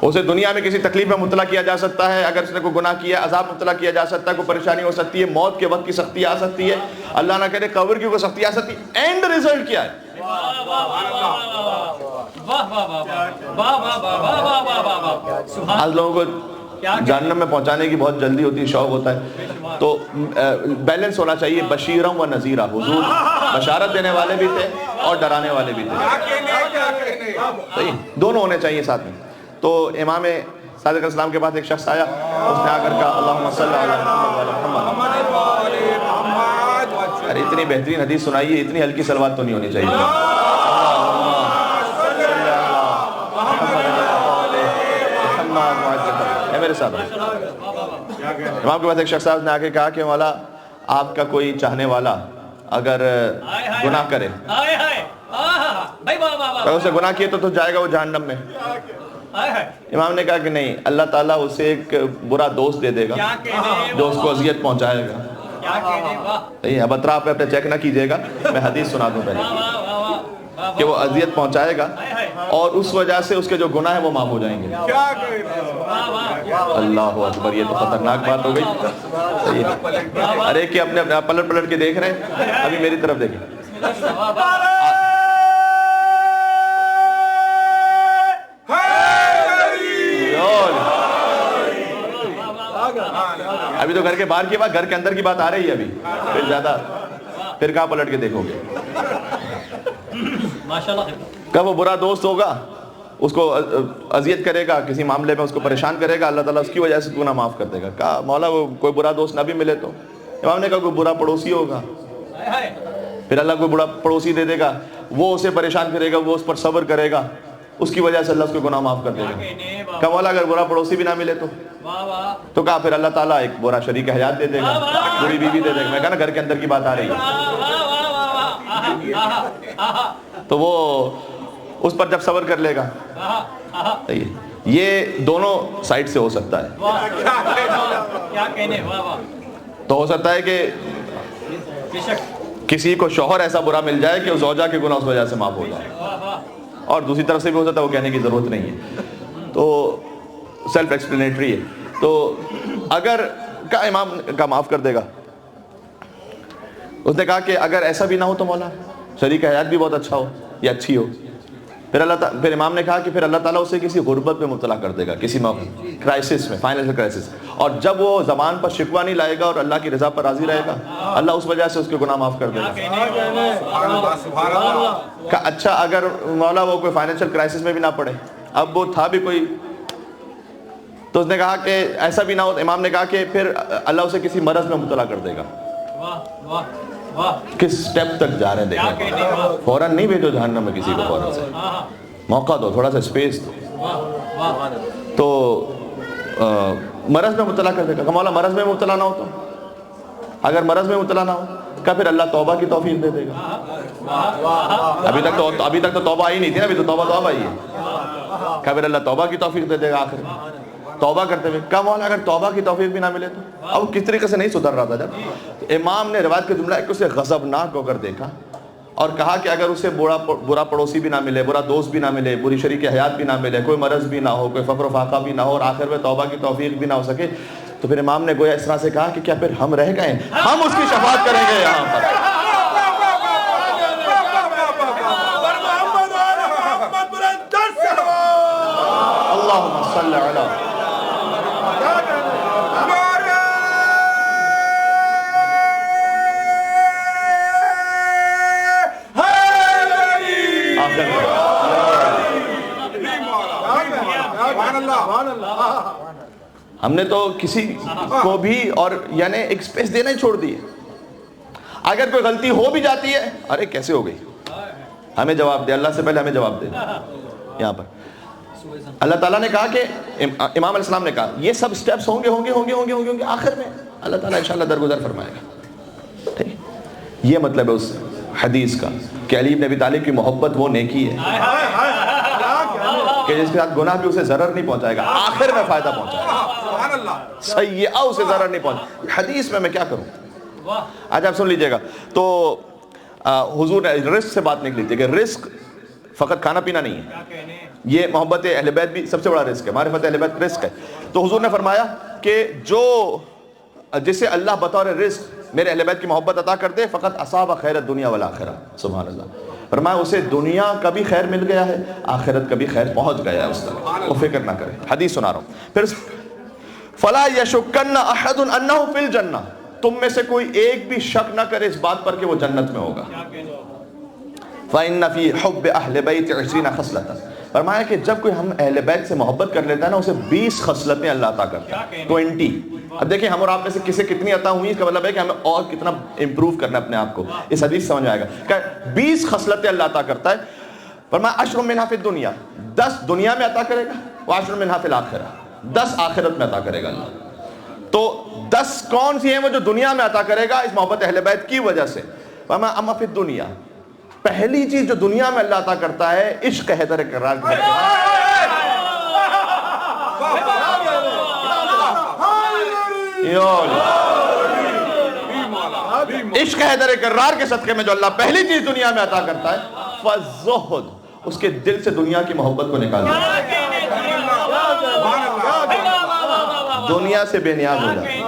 A: اسے دنیا میں کسی تکلیف میں مبتلا کیا جا سکتا ہے, اگر اس نے کوئی گناہ کیا, عذاب مبتلا کیا جا سکتا ہے, کوئی پریشانی ہو سکتی ہے, موت کے وقت کی سختی آ سکتی ہے, اللہ نہ کرے قبر کی کوئی سختی آ سکتی ہے. اینڈ ریزلٹ کیا ہے؟ آج لوگوں کو جہنم میں پہنچانے کی بہت جلدی ہوتی ہے, شوق ہوتا ہے, تو بیلنس ہونا چاہیے. بشیرا و نذیرا, حضور بشارت دینے والے بھی تھے اور ڈرانے والے بھی تھے, صحیح دونوں ہونے چاہیے ساتھ میں. تو امام صادق علیہ السلام کے بعد ایک شخص آیا, اس نے آ کر کہا اللہم صلی علی محمد. ارے اتنی بہترین حدیث سنائی ہے, اتنی ہلکی صلوات تو نہیں ہونی چاہیے. میرے ساتھ امام کے پاس ایک شخص نے آ کے کہا کہ مولا آپ کا کوئی چاہنے والا اگر گناہ کرے, اگر اسے گناہ کیے تو جائے گا وہ جہنم میں. امام نے کہا کہ نہیں, اللہ تعالیٰ اسے ایک برا دوست دے دے گا جو اس کو اذیت پہنچائے گا. اب اطراف پہ اپنے چیک نہ کیجیے گا, میں حدیث سنا دوں پہلے, کہ وہ اذیت پہنچائے گا اور اس وجہ سے اس کے جو گناہ ہیں وہ معاف ہو جائیں گے. اللہ اکبر, یہ تو خطرناک بات ہو گئی. ارے کہ اپنے پلٹ پلٹ کے دیکھ رہے ہیں, ابھی میری طرف دیکھیں. ابھی تو گھر کے باہر کی بات, گھر کے اندر کی بات آ رہی ہے ابھی, پھر زیادہ پھر کہاں پلٹ کے دیکھو گے. کب وہ برا دوست ہوگا, اس کو اذیت کرے گا, کسی معاملے میں اس کو پریشان کرے گا, اللہ تعالیٰ اس کی وجہ سے گناہ معاف کر دے گا. کہا مولا وہ کوئی برا دوست نہ بھی ملے تو, امام نے کہا کوئی برا پڑوسی ہوگا, پھر اللہ کوئی برا پڑوسی دے دے گا, وہ اسے پریشان کرے گا, وہ اس پر صبر کرے گا, اس کی وجہ سے اللہ اس کو گناہ معاف کر دے گا. کہا مولا اگر برا پڑوسی بھی نہ ملے تو کہا پھر اللہ تعالیٰ ایک برا شریک حیات دے دے گا, بری بیوی دے دے گا. میں کہا نا گھر کے اندر کی بات آ رہی ہے. تو وہ اس پر جب صبر کر لے گا. یہ دونوں سائڈ سے ہو سکتا ہے. تو ہو سکتا ہے کہ کسی کو شوہر ایسا برا مل جائے کہ زوجہ کے گناہ اس وجہ سے معاف ہو جائے, اور دوسری طرف سے بھی ہو سکتا ہے وہ کہنے کی ضرورت نہیں ہے. تو سیلف ایکسپلینیٹری ہے. تو اگر کا امام کا معاف کر دے گا. اس نے کہا کہ اگر ایسا بھی نہ ہو تو مولا شریک حیات بھی بہت اچھا ہو یا اچھی ہو. پھر امام نے کہا کہ پھر اللہ تعالیٰ اسے کسی غربت میں مبتلا کر دے گا, کسی کرائسس میں, فائنینشیل کرائسس, اور جب وہ زبان پر شکوہ نہیں لائے گا اور اللہ کی رضا پر راضی رہے گا, اللہ اس وجہ سے اس کے گناہ معاف کر دے گا. اچھا اگر مولا وہ کوئی فائنینشیل کرائسس میں بھی نہ پڑے, اب وہ تھا بھی کوئی, تو اس نے کہا کہ ایسا بھی نہ ہو. امام نے کہا کہ پھر اللہ اسے کسی مرض میں مبتلا کر دے گا. کس سٹیپ تک جا رہے ہیں دیکھیں. فوراً نہیں بھیجو جہنم میں کسی کو, فوراً سے موقع دو, تھوڑا سا اسپیس دو. تو مرض میں مبتلا کر دے گا. مولا مرض میں مبتلا نہ ہو تو, اگر مرض میں مبتلا نہ ہو کیا پھر اللہ توبہ کی توفیق دے دے گا. ابھی تک تو توبہ آئی نہیں تھی نا, ابھی تو توبہ آئی ہے. کیا پھر اللہ توبہ کی توفیق دے دے گا آخر میں توبہ کرتے ہوئے. کیا مولا اگر توبہ کی توفیق بھی نہ ملے تو. اب کس طریقے سے نہیں سدھر رہا تھا. جب امام نے روایت کا جملہ ہے کہ اسے غضبناک ہو کر دیکھا اور کہا کہ اگر اسے برا پڑوسی بھی نہ ملے, برا دوست بھی نہ ملے, بری شریک حیات بھی نہ ملے, کوئی مرض بھی نہ ہو, کوئی فقر و فاقہ بھی نہ ہو, اور آخر میں توبہ کی توفیق بھی نہ ہو سکے, تو پھر امام نے گویا اس طرح سے کہا کہ کیا پھر ہم رہ گئے, ہم اس کی شفاعت کریں گے یہاں پر. اللہم صلی علی ہم نے تو کسی کو بھی اور یعنی ایک سپیس دینا ہی چھوڑ دی ہے. اگر کوئی غلطی ہو بھی جاتی ہے, ارے کیسے ہو گئی, ہمیں جواب دے, اللہ سے پہلے ہمیں جواب دے. یہاں پر اللہ تعالیٰ نے کہا کہ امام علیہ السلام نے کہا یہ سب سٹیپس ہوں گے آخر میں اللہ تعالیٰ انشاءاللہ درگزر فرمائے گا. ٹھیک, یہ مطلب ہے اس حدیث کا کہ علی بن ابی طالب کی محبت وہ نیکی ہے کہ جس کے ساتھ گناہ بھی اسے ضرر نہیں پہنچائے گا, آخر میں فائدہ پہنچائے گا. سیئہ اسے ضرر نہیں پہنچائے. حدیث میں کیا کروں, آج آپ سن لیجئے گا. تو حضور نے رزق سے بات نکلی تھی کہ رزق فقط کھانا پینا نہیں ہے, یہ محبت اہل بیت بھی سب سے بڑا رزق ہے, معرفت اہل بیت رزق ہے. تو حضور نے فرمایا کہ جسے اللہ بطور رزق میرے اہل بیت کی محبت عطا کر دے, فقط اصاب خیر الدنیا والآخرہ. سبحان اللہ. فرمایا اسے دنیا کا بھی خیر مل گیا ہے, آخرت کا بھی خیر پہنچ گیا ہے اس تک, وہ فکر نہ کرے. حدیث سنا رہا ہوں پھر. فلا یشکن احد انہ فی الجنہ, تم میں سے کوئی ایک بھی شک نہ کرے اس بات پر کہ وہ جنت میں ہوگا. فإن فی حب اہل بیت 20 خصلۃ, فرمایا کہ جب کوئی ہم اہل بیت سے محبت کر لیتا ہے نا, اسے 20 خصلتیں اللہ عطا کرتا ہے. 20. اب دیکھیں ہم اور آپ میں سے کسے کتنی عطا ہوئی, اس کا مطلب ہے کہ ہمیں اور کتنا امپروو کرنا ہے اپنے آپ کو. اس حدیث سمجھ آئے گا کہ 20 خصلتیں اللہ عطا کرتا ہے. فرمایا 10 منھا فی الدنیا, 10 دنیا میں عطا کرے گا, و10 منھا فی الآخرہ, 10 آخرت میں عطا کرے گا اللہ. تو 10 کون سی ہیں وہ جو دنیا میں عطا کرے گا اس محبت اہل بیت کی وجہ سے. فرمایا اما فی الدنیا, پہلی چیز جو دنیا میں اللہ عطا کرتا ہے عشق ہے در قرار. عشق ہے در قرار کے صدقے میں جو اللہ پہلی چیز دنیا میں عطا کرتا ہے, فالزہد, اس کے دل سے دنیا کی محبت کو نکال دیا, دنیا سے بے نیاز ہو جائے.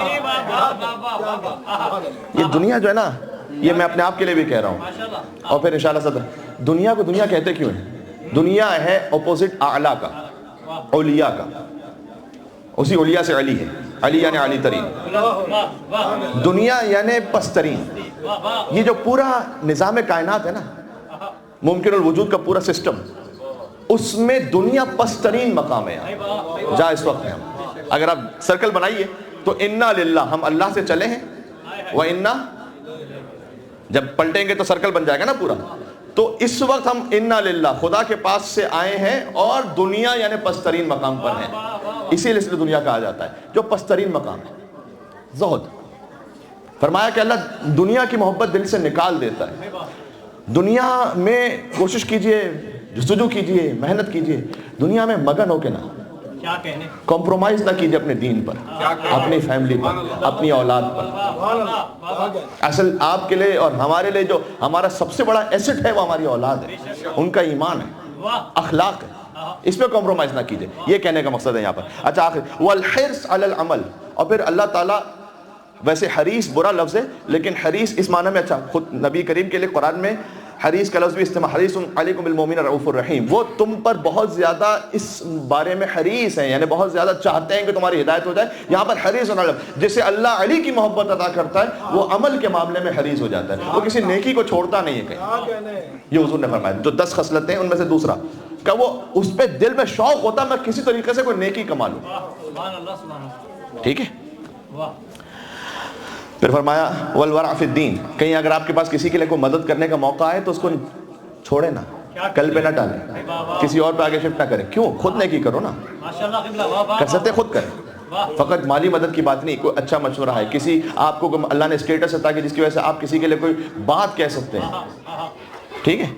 A: یہ دنیا جو ہے نا, یہ میں اپنے آپ کے لیے بھی کہہ رہا ہوں, اور پھر انشاءاللہ صدر, دنیا کو دنیا کہتے کیوں ہیں؟ دنیا ہے اپوزٹ اعلیٰ کا, اولیاء کا. اسی اولیاء سے علی ہے, علی یعنی علی ترین, دنیا یعنی پسترین. یہ جو پورا نظام کائنات ہے نا, ممکن الوجود کا پورا سسٹم, اس میں دنیا پسترین مقام ہے جہاں اس وقت ہیں ہم. اگر آپ سرکل بنائیے تو انا للہ, ہم اللہ سے چلے ہیں, و انا, جب پلٹیں گے تو سرکل بن جائے گا نا پورا. تو اس وقت ہم انا للہ, خدا کے پاس سے آئے ہیں, اور دنیا یعنی پسترین مقام پر ہیں. اسی لیے دنیا کہا جاتا ہے جو پسترین مقام ہے. زہد. فرمایا کہ اللہ دنیا کی محبت دل سے نکال دیتا ہے. دنیا میں کوشش کیجئے، جستجو کیجئے، محنت کیجئے، دنیا میں مگن ہو کے نہ،
C: کیا کہنے،
A: کمپرومائز نہ کیجئے اپنے دین پر، اپنی فیملی پر، اپنی اولاد پر۔ اصل آپ کے لیے اور ہمارے لیے جو ہمارا سب سے بڑا ایسٹ ہے وہ ہماری اولاد ہے، ان کا ایمان ہے، اخلاق ہے، اس پہ کمپرومائز نہ کیجئے، یہ کہنے کا مقصد ہے یہاں پر۔ اچھا آخر والحرص علی العمل، اور پھر اللہ تعالیٰ، ویسے حریص برا لفظ ہے لیکن حریص اس معنی میں، اچھا خود نبی کریم کے لیے قرآن میں حریص کا لفظ بھی استعمال، حریص علیکم بالمؤمنین رؤوف الرحیم، وہ تم پر بہت زیادہ اس بارے میں حریص ہیں، یعنی بہت زیادہ چاہتے ہیں کہ تمہاری ہدایت ہو جائے۔ یہاں پر حریص ہونا، جسے اللہ علی کی محبت عطا کرتا ہے وہ عمل کے معاملے میں حریص ہو جاتا ہے، وہ کسی نیکی کو چھوڑتا نہیں ہے کہیں۔ یہ حضور نے فرمایا جو 10 خصلتیں ان میں سے دوسرا کہ وہ اس پہ دل میں شوق ہوتا ہے میں کسی طریقے سے کوئی نیکی کما لوں،
C: سبحان اللہ سبحان اللہ،
A: ٹھیک ہے۔
C: واہ،
A: پھر فرمایا والورع فی الدین، کہیں اگر آپ کے پاس کسی کے لیے کوئی مدد کرنے کا موقع آئے تو اس کو چھوڑے نہ، کل پہ نہ ٹالیں، کسی اور پہ آگے شفٹ نہ کریں، کیوں؟ خود نیکی کرو نا،
C: ماشاءاللہ قبلہ، واہ واہ،
A: کر سکتے خود کریں، فقط مالی مدد کی بات نہیں، کوئی اچھا مشورہ ہے، کسی آپ کو اللہ نے اسٹیٹس عطا کہ جس کی وجہ سے آپ کسی کے لیے کوئی بات کہہ سکتے ہیں، ٹھیک ہے۔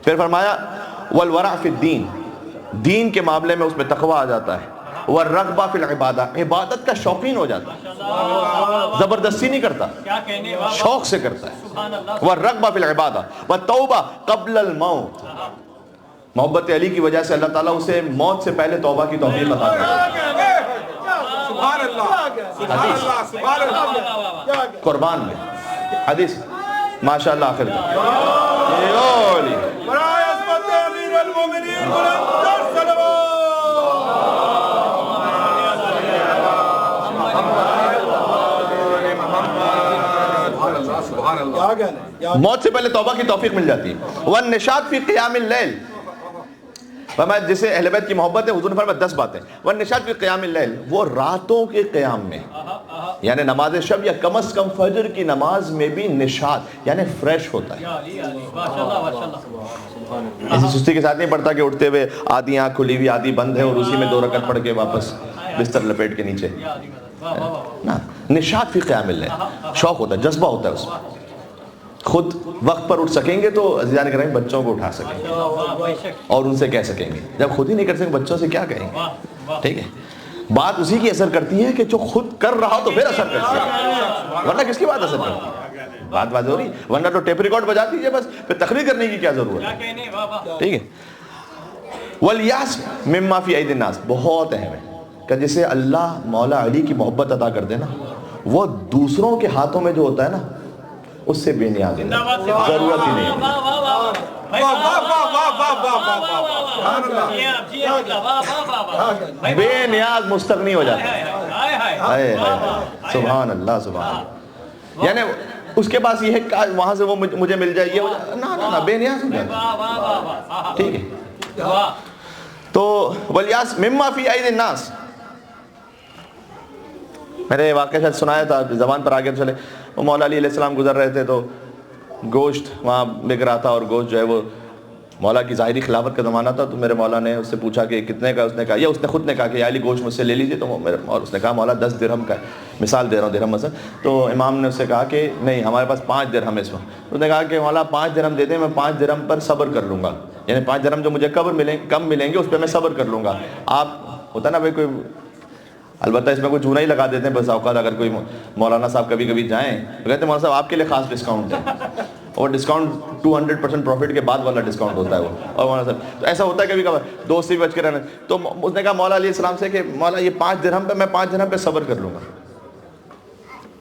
A: پھر فرمایا والورع فی الدین، دین کے معاملے میں اس میں تقوی آ جاتا ہے، والرغبہ فی العبادہ، عبادت کا شوقین ہو جاتا ہے، زبردستی نہیں کرتا،
C: کیا کہنے، واہ
A: شوق سے کرتا ہے،
C: سبحان اللہ،
A: والرغبہ فی العبادہ والتوبہ قبل الموت، محبت علی کی وجہ سے اللہ تعالیٰ اسے موت سے پہلے توبہ کی توفیق عطا کرتا ہے،
B: سبحان اللہ سبحان اللہ سبحان اللہ،
A: قربان میں حدیث ماشاءاللہ آخر تک
B: برائے عظمت امیر المومنین بلندر صلوات، سبحان اللہ،
A: موت سے پہلے توبہ کی توفیق مل جاتی ہے۔ والنشاط فی قیام اللیل، فرمایا جسے اہل بیت کی محبت ہے، حضور نے فرمایا 10 باتیں، والنشاط فی قیام اللیل، وہ راتوں کے قیام میں، یعنی نماز شب یا کم از کم فجر کی نماز میں بھی نشاط یعنی فریش ہوتا ہے،
C: یا علی علی، ماشاءاللہ ماشاءاللہ،
A: ایسی سستی کے ساتھ نہیں پڑھتا کہ اٹھتے ہوئے آدھی آنکھ کھلی ہوئی آدھی بند ہے اور اسی میں 2 رکعت پڑھ کے واپس بستر لپیٹ کے نیچے،
C: یا علی مدد، واہ واہ واہ،
A: نا، نشاط فی قیام اللیل، شوق ہوتا ہے، جذبہ ہوتا ہے اس میں، خود وقت پر اٹھ سکیں گے تو عزیزان کریں بچوں کو اٹھا سکیں گے
C: واہ بے شک،
A: اور ان سے کہہ سکیں گے، جب خود ہی نہیں کر سکیں بچوں سے کیا کہیں گے،
C: واہ واہ،
A: ٹھیک ہے۔ بات اسی کی اثر کرتی ہے کہ جو خود کر رہا ہو تو پھر اثر کرتی ہے، ورنہ کس کی بات اثر کرتی ہے، بات واضح ہو رہی، ورنہ تو ٹیپ ریکارڈ بجا دیجیے بس، پھر تقریر کرنے کی کیا ضرورت
C: کیا
A: ہے،
C: کہنے، واہ واہ،
A: ٹھیک ہے۔ والیاس مما فی ایدی الناس، بہت اہم ہے کہ جسے اللہ مولا علی کی محبت عطا کر دے نا، وہ دوسروں کے ہاتھوں میں جو ہوتا ہے نا اس سے بے نیاز ہے، ضرورت ہی نہیں ہے،
C: واہ واہ واہ،
B: واہ واہ واہ واہ واہ واہ واہ واہ، سبحان اللہ،
C: جی آپ جی آپ، واہ واہ واہ،
A: بے نیاز مستغنی ہو جاتا ہے،
C: ہائے ہائے،
A: ہائے ہائے، سبحان اللہ سبحان اللہ، یعنی اس کے پاس یہ ہے کہ وہاں سے وہ مجھے مل جائے، یہ نہ بے نیاز ہو جاتا ہے،
C: واہ واہ واہ واہ،
A: ٹھیک ہے۔
C: واہ،
A: تو والیاس مما فی ایدی الناس، میں نے واقعہ شاید سنایا تھا، زبان پر آگے چلے، وہ مولا علی علیہ السلام گزر رہے تھے تو گوشت وہاں بک رہا تھا، اور گوشت جو ہے وہ مولا کی ظاہری خلافت کا زمانہ تھا، تو میرے مولا نے اس سے پوچھا کہ کتنے کا، اس نے کہا، یا اس نے خود نے کہا کہ یا علی گوشت مجھ سے لے لیجیے، تو اور اس نے کہا مولا 10 درہم کا ہے، مثال دے رہا ہوں درہم مثلا، تو امام نے اس سے کہا کہ نہیں ہمارے پاس 5 درہم ہے اس وقت، اس نے کہا کہ مولا 5 درہم دے دیں، میں 5 درہم پر صبر کر لوں گا، یعنی 5 درہم جو مجھے کم ملیں گے اس پہ میں صبر کر لوں گا، آپ ہوتا نا بھائی کوئی، البتہ اس میں کوئی چونا ہی لگا دیتے ہیں بس اوقات، اگر کوئی مولانا صاحب کبھی کبھی جائیں تو کہتے ہیں مولانا صاحب آپ کے لیے خاص ڈسکاؤنٹ ہے، اور ڈسکاؤنٹ 200% پروفٹ کے بعد والا ڈسکاؤنٹ ہوتا ہے وہ، اور مولانا صاحب تو ایسا ہوتا ہے کبھی کبھار دوست سے بھی بچ کے رہنا، تو اس نے کہا مولا علیہ السلام سے کہ مولا یہ 5 درہم پہ، میں 5 درہم پہ صبر کر لوں گا،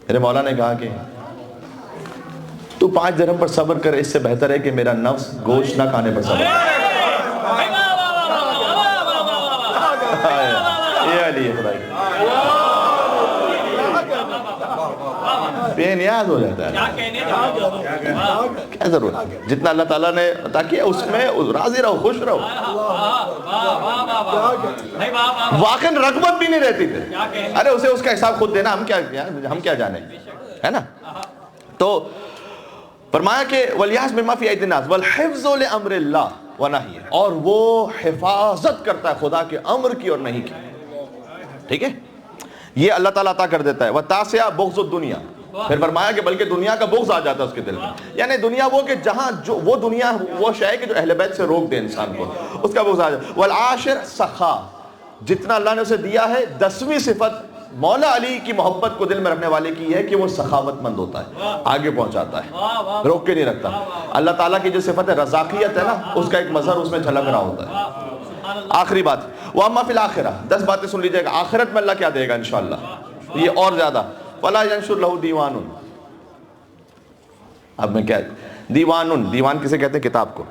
A: میرے مولا نے کہا کہ تو 5 درہم پر صبر کر، اس سے بہتر ہے کہ میرا نفس گوشت نہ کھانے پر صبر کرے، یہ علی ہے خدائی، بے نیاز ہو جاتا ہے،
C: کیا کہنے،
A: کیا ضرورت ہے، جتنا اللہ تعالیٰ نے عطا کیا اس میں راضی رہو، خوش رہو، واقعاً رغبت بھی نہیں رہتی تھی، ارے اسے اس کا حساب خود دینا، ہم کیا جانے، ہے نا۔ تو فرمایا کہ ولیاس مما فی ایدی الناس والحفظ لامر اللہ ونہی، اور وہ حفاظت کرتا ہے خدا کے امر کی اور نہیں کی، ٹھیک ہے، یہ اللہ تعالیٰ عطا کر دیتا ہے۔ وتاسع بغض الدنیا، پھر فرمایا کہ بلکہ دنیا کا بغض آ جاتا ہے اس کے دل میں. یعنی دنیا وہ کہ جہاں جو وہ دنیا وہ شے کہ جو اہل بیت سے روک دے انسان کو, اس کا بغض آ جاتا ہے. والعاشر سخا, جتنا اللہ نے اسے دیا ہے 10ویں صفت مولا علی کی محبت کو دل میں رکھنے والے کی ہے کہ وہ سخاوت مند ہوتا ہے, آگے پہنچاتا ہے, روک کے نہیں رکھتا. اللہ تعالیٰ کی جو صفت ہے رزاقیت ہے نا, اس کا ایک مظہر اس میں جھلک رہا ہوتا ہے. آخری بات, وَأَمَّا فِي الْآخِرَةِ, 10 باتیں سن لیجئے گا. آخرت میں اللہ کیا دے گا انشاءاللہ, یہ اور زیادہ. فَلَا يَنْشُرْ لَهُ دِيوَانٌ. اب میں کیا, دیوان کسے کہتے ہیں, کتاب کو.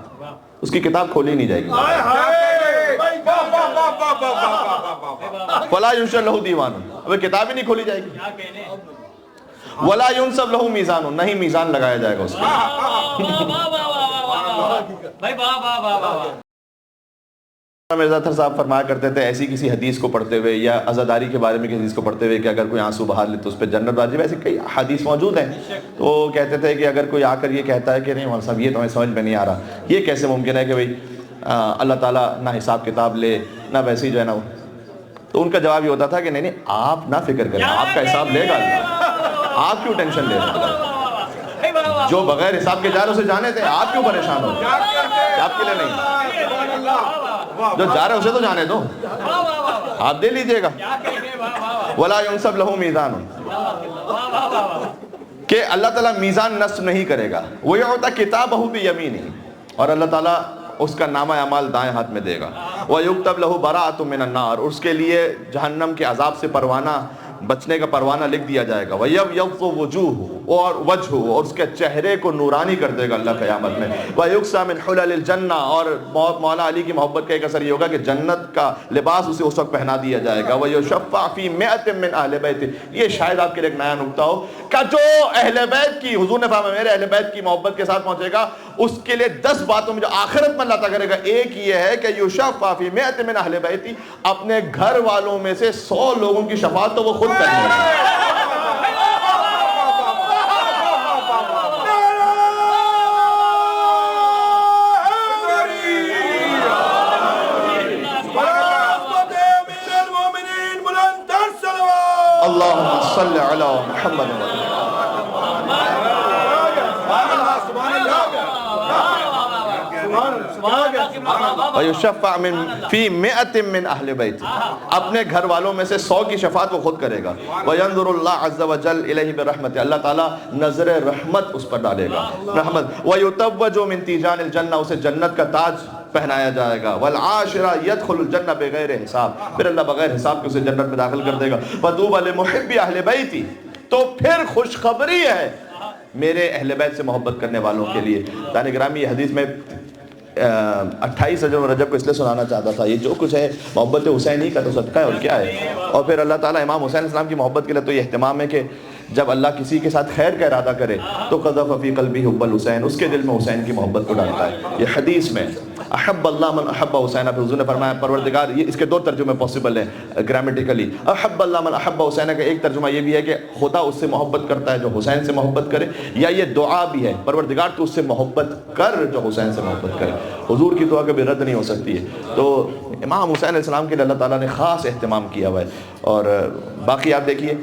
A: اس کی کتاب کھولی نہیں جائے گی. فَلَا يُنْشَرْ لَهُ دِيوَانٌ, اب کتاب ہی نہیں کھولی جائے گی. وَلَا يُنْصَبْ لَهُ مِيزَانٌ, نہیں میزان لگایا جائے گا اس کو. مرزا اطہر صاحب فرمایا کرتے تھے ایسی کسی حدیث کو پڑھتے ہوئے یا عزاداری کے بارے میں کسی حدیث کو پڑھتے ہوئے کہ اگر کوئی آنسو بہا لے تو اس پہ جنت واجب ہے. ایسے کئی حدیث موجود ہیں. تو وہ کہتے تھے کہ اگر کوئی آ کر یہ کہتا ہے کہ نہیں مولانا صاحب یہ تو ہمیں سمجھ میں نہیں آ رہا, یہ کیسے ممکن ہے کہ بھئی اللہ تعالیٰ نہ حساب کتاب لے نہ ویسے ہی جو ہے نا, تو ان کا جواب یہ ہوتا تھا کہ نہیں آپ نہ فکر کریں, آپ کا حساب لے گا اللہ, آپ کیوں ٹینشن لے رہے ہیں. جو بغیر حساب کے جا رہے اسے جانے تھے, آپ کیوں پریشان ہو, آپ کے لیے نہیں. جو جا رہے اسے تو جانے دو, آپ دے لیجئے گا. وَلَا يُنْصَبْ لَهُ مِيزَانٌ, کہ اللہ تعالیٰ میزان نصب نہیں کرے گا. وَيُعْطَى كِتَابَهُ بِيَمِينِهِ, اور اللہ تعالیٰ اس کا نامہ اعمال دائیں ہاتھ میں دے گا. وَيُكْتَبْ لَهُ بَرَاءَةٌ مِّنَ النَّارِ, اور اس کے لیے جہنم کے عذاب سے پروانہ, بچنے کا پروانہ لکھ دیا جائے گا. وَيَبْيَضُّ وُجُوهُ, اور وجہ, اور اس کے چہرے کو نورانی کر دے گا اللہ قیامت میں. وَيُكْسَى مِنْ حُلَلِ الْجَنَّةِ, اور مولا علی کی محبت کا ایک اثر یہ ہوگا کہ جنت کا لباس اسے اس وقت پہنا دیا جائے گا. وَيُشَفَّعُ فِي مِئَةٍ مِّنْ أَهْلِ بَيْتِهِ, یہ شاید آپ کے لیے ایک نیا نکتہ ہو کہ جو اہل بیت کی, حضور نے فرمایا میرے اہل بیت کی محبت کے ساتھ پہنچے گا, اس کے لیے 10 باتوں میں جو آخرت میں اللہ تعالیٰ کرے گا. ایک یہ ہے کہ یشفع فی مئۃ من اہل بیتی, اپنے گھر والوں میں سے 100 لوگوں کی شفاعت تو وہ خود کریں گے. اللہم صلی علی محمد وَيُشَفَّعْ فِي مِئَةٍ مِّنْ أَهْلِ بَيْتِ, اپنے گھر والوں میں سے 100 کی شفاعت وہ خود کرے گا. وَيَنْظُرُ اللَّهُ عَزَّ وَجَلَّ إِلَيْهِ بِرَحْمَتِهِ, اللہ تعالیٰ نظر رحمت اس پر ڈالے گا, رحمت. وَيُتَوَّجُ مِنْ تِیجَانِ الْجَنَّةِ, اسے جنت کا تاج پہنایا جائے گا. والعاشرہ يدخل الجنہ بغیر حساب, پھر اللہ بغیر حساب کے اسے جنت میں داخل کر دے گا. وَطُوبَى لِمُحِبِّ أَهْلِ بَيْتِ, تو پھر خوشخبری ہے میرے اہل بیت سے محبت کرنے والوں کے لیے. تانے گرامی یہ حدیث میں 28 رجب کو اس لیے سنانا چاہتا تھا. یہ جو کچھ ہے محبت حسینی کا تو صدقہ ہے اور کیا ہے. اور پھر اللہ تعالیٰ امام حسین علیہ السلام کی محبت کے لیے تو یہ اہتمام ہے کہ جب اللہ کسی کے ساتھ خیر کا ارادہ کرے تو قذف فی قلبی حب الحسین, اس کے دل میں حسین کی محبت کو ڈالتا ہے. یہ حدیث میں احب اللہ من احب حسین, حضور نے فرمایا پروردگار, یہ اس کے 2 ترجمے پاسبل ہیں گرامیٹیکلی. احب اللہ من احب حسین کا ایک ترجمہ یہ بھی ہے کہ خدا اس سے محبت کرتا ہے جو حسین سے محبت کرے, یا یہ دعا بھی ہے پروردگار تو اس سے محبت کر جو حسین سے محبت کرے. حضور کی دعا کبھی رد نہیں ہو سکتی ہے. تو امام حسین علیہ السلام کے لیے اللہ تعالیٰ نے خاص اہتمام کیا ہوا ہے. اور باقی آپ دیکھیے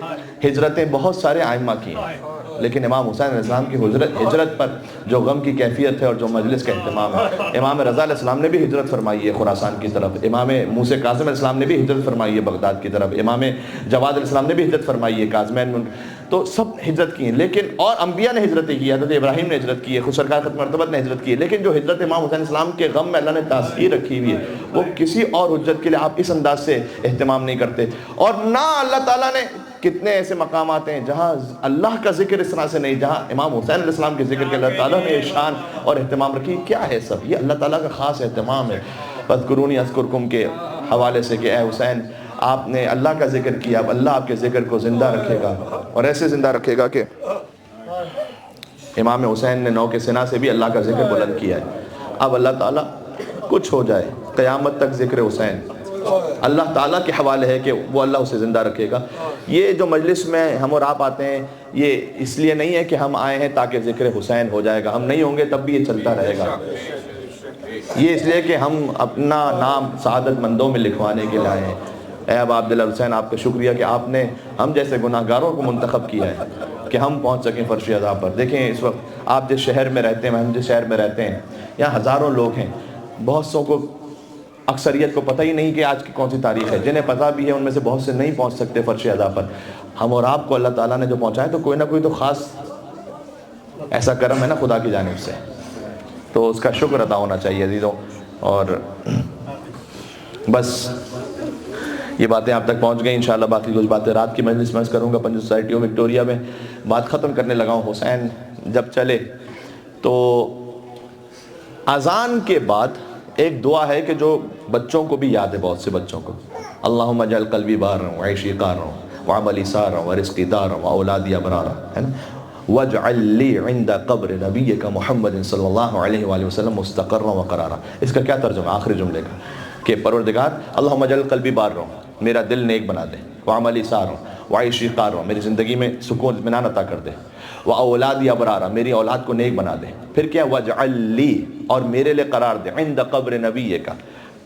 A: ہجرتیں بہت سارے ائمہ کی ہیں, لیکن امام حسین علیہ السلام کی ہجرت پر جو غم کی کیفیت ہے اور جو مجلس کا اہتمام ہے. امام رضا علیہ السلام نے بھی ہجرت فرمائی ہے خراسان کی طرف, امام موسیٰ کاظم علیہ السلام نے بھی ہجرت فرمائی ہے بغداد کی طرف, امام جواد علیہ السلام نے بھی ہجرت فرمائی ہے کاظمین میں, تو سب ہجرت کی ہیں. لیکن اور انبیاء نے ہجرتیں کی, حضرت ابراہیم نے ہجرت کی ہے, خود سرکار ختم مرتبت نے ہجرت کی ہے. لیکن جو ہجرت امام حسین السلام کے غم میں اللہ نے تاثیر رکھی ہوئی ہے وہ کسی اور حجت کے لیے آپ اس انداز سے اہتمام نہیں کرتے. اور نہ اللہ تعالیٰ نے کتنے ایسے مقامات ہیں جہاں اللہ کا ذکر اس طرح سے نہیں, جہاں امام حسین علیہ السلام کے ذکر کے اللہ تعالیٰ نے شان اور اہتمام رکھی. کیا ہے سب یہ اللہ تعالیٰ کا خاص اہتمام ہے. فاذکرونی اذکرکم کے حوالے سے کہ اے حسین آپ نے اللہ کا ذکر کیا, اب اللہ آپ کے ذکر کو زندہ رکھے گا, اور ایسے زندہ رکھے گا کہ امام حسین نے 9 کے سنا سے بھی اللہ کا ذکر بلند کیا ہے. اب اللہ تعالیٰ کچھ ہو جائے قیامت تک ذکر حسین اللہ تعالیٰ کے حوالے ہے کہ وہ اللہ اسے زندہ رکھے گا. یہ جو مجلس میں ہم اور آپ آتے ہیں یہ اس لیے نہیں ہے کہ ہم آئے ہیں تاکہ ذکر حسین ہو جائے گا, ہم نہیں ہوں گے تب بھی یہ چلتا رہے گا. یہ اس لیے کہ ہم اپنا نام سعادت مندوں میں لکھوانے کے لیے آئے ہیں. اے ابا عبداللہ حسین, آپ کا شکریہ کہ آپ نے ہم جیسے گناہگاروں کو منتخب کیا ہے کہ ہم پہنچ سکیں فرش ادا پر. دیکھیں اس وقت آپ جس شہر میں رہتے ہیں, ہم جس شہر میں رہتے ہیں, یہاں ہزاروں لوگ ہیں, بہت سو کو اکثریت کو پتہ ہی نہیں کہ آج کی کون سی تاریخ ہے, جنہیں پتہ بھی ہے ان میں سے بہت سے نہیں پہنچ سکتے فرش ادا پر. ہم اور آپ کو اللہ تعالیٰ نے جو پہنچایا تو کوئی نہ کوئی تو خاص ایسا کرم ہے نا خدا کی جانب سے, تو اس کا شکر ادا ہونا چاہیے عزیزوں. اور بس یہ باتیں آپ تک پہنچ گئی انشاءاللہ. باقی کچھ باتیں رات کی مجلس میں کروں گا. پنجاب سوسائٹی آف وکٹوریا میں بات ختم کرنے لگا ہوں. حسین جب چلے تو اذان کے بعد ایک دعا ہے کہ جو بچوں کو بھی یاد ہے, بہت سے بچوں کو, اللہم اجعل قلبی بارا وعیشی قارا وعملی سارا ورزقی دارا واولادی ابرارا, ہے نا, وَاجْعَلْ لِي عِنْدَ قَبْرِ نَبِيِّكَ محمد صلی اللہ علیہ وآلہ وسلم مستقرا وقرارا. اس کا کیا ترجمہ آخری جملے کا, کہ پروردگار اللہم اجعل قلبی بارا, میرا دل نیک بنا دے, وعملی سارا وعیشی قارا, میری زندگی میں سکون اطمینان عطا کر دے, واولادی ابرارا, میری اولاد کو نیک بنا دے. پھر کیا, وَاجْعَلْ لِي, اور میرے لئے قرار دے, عِنْدَ قَبْرِ نَبِيِّكَ,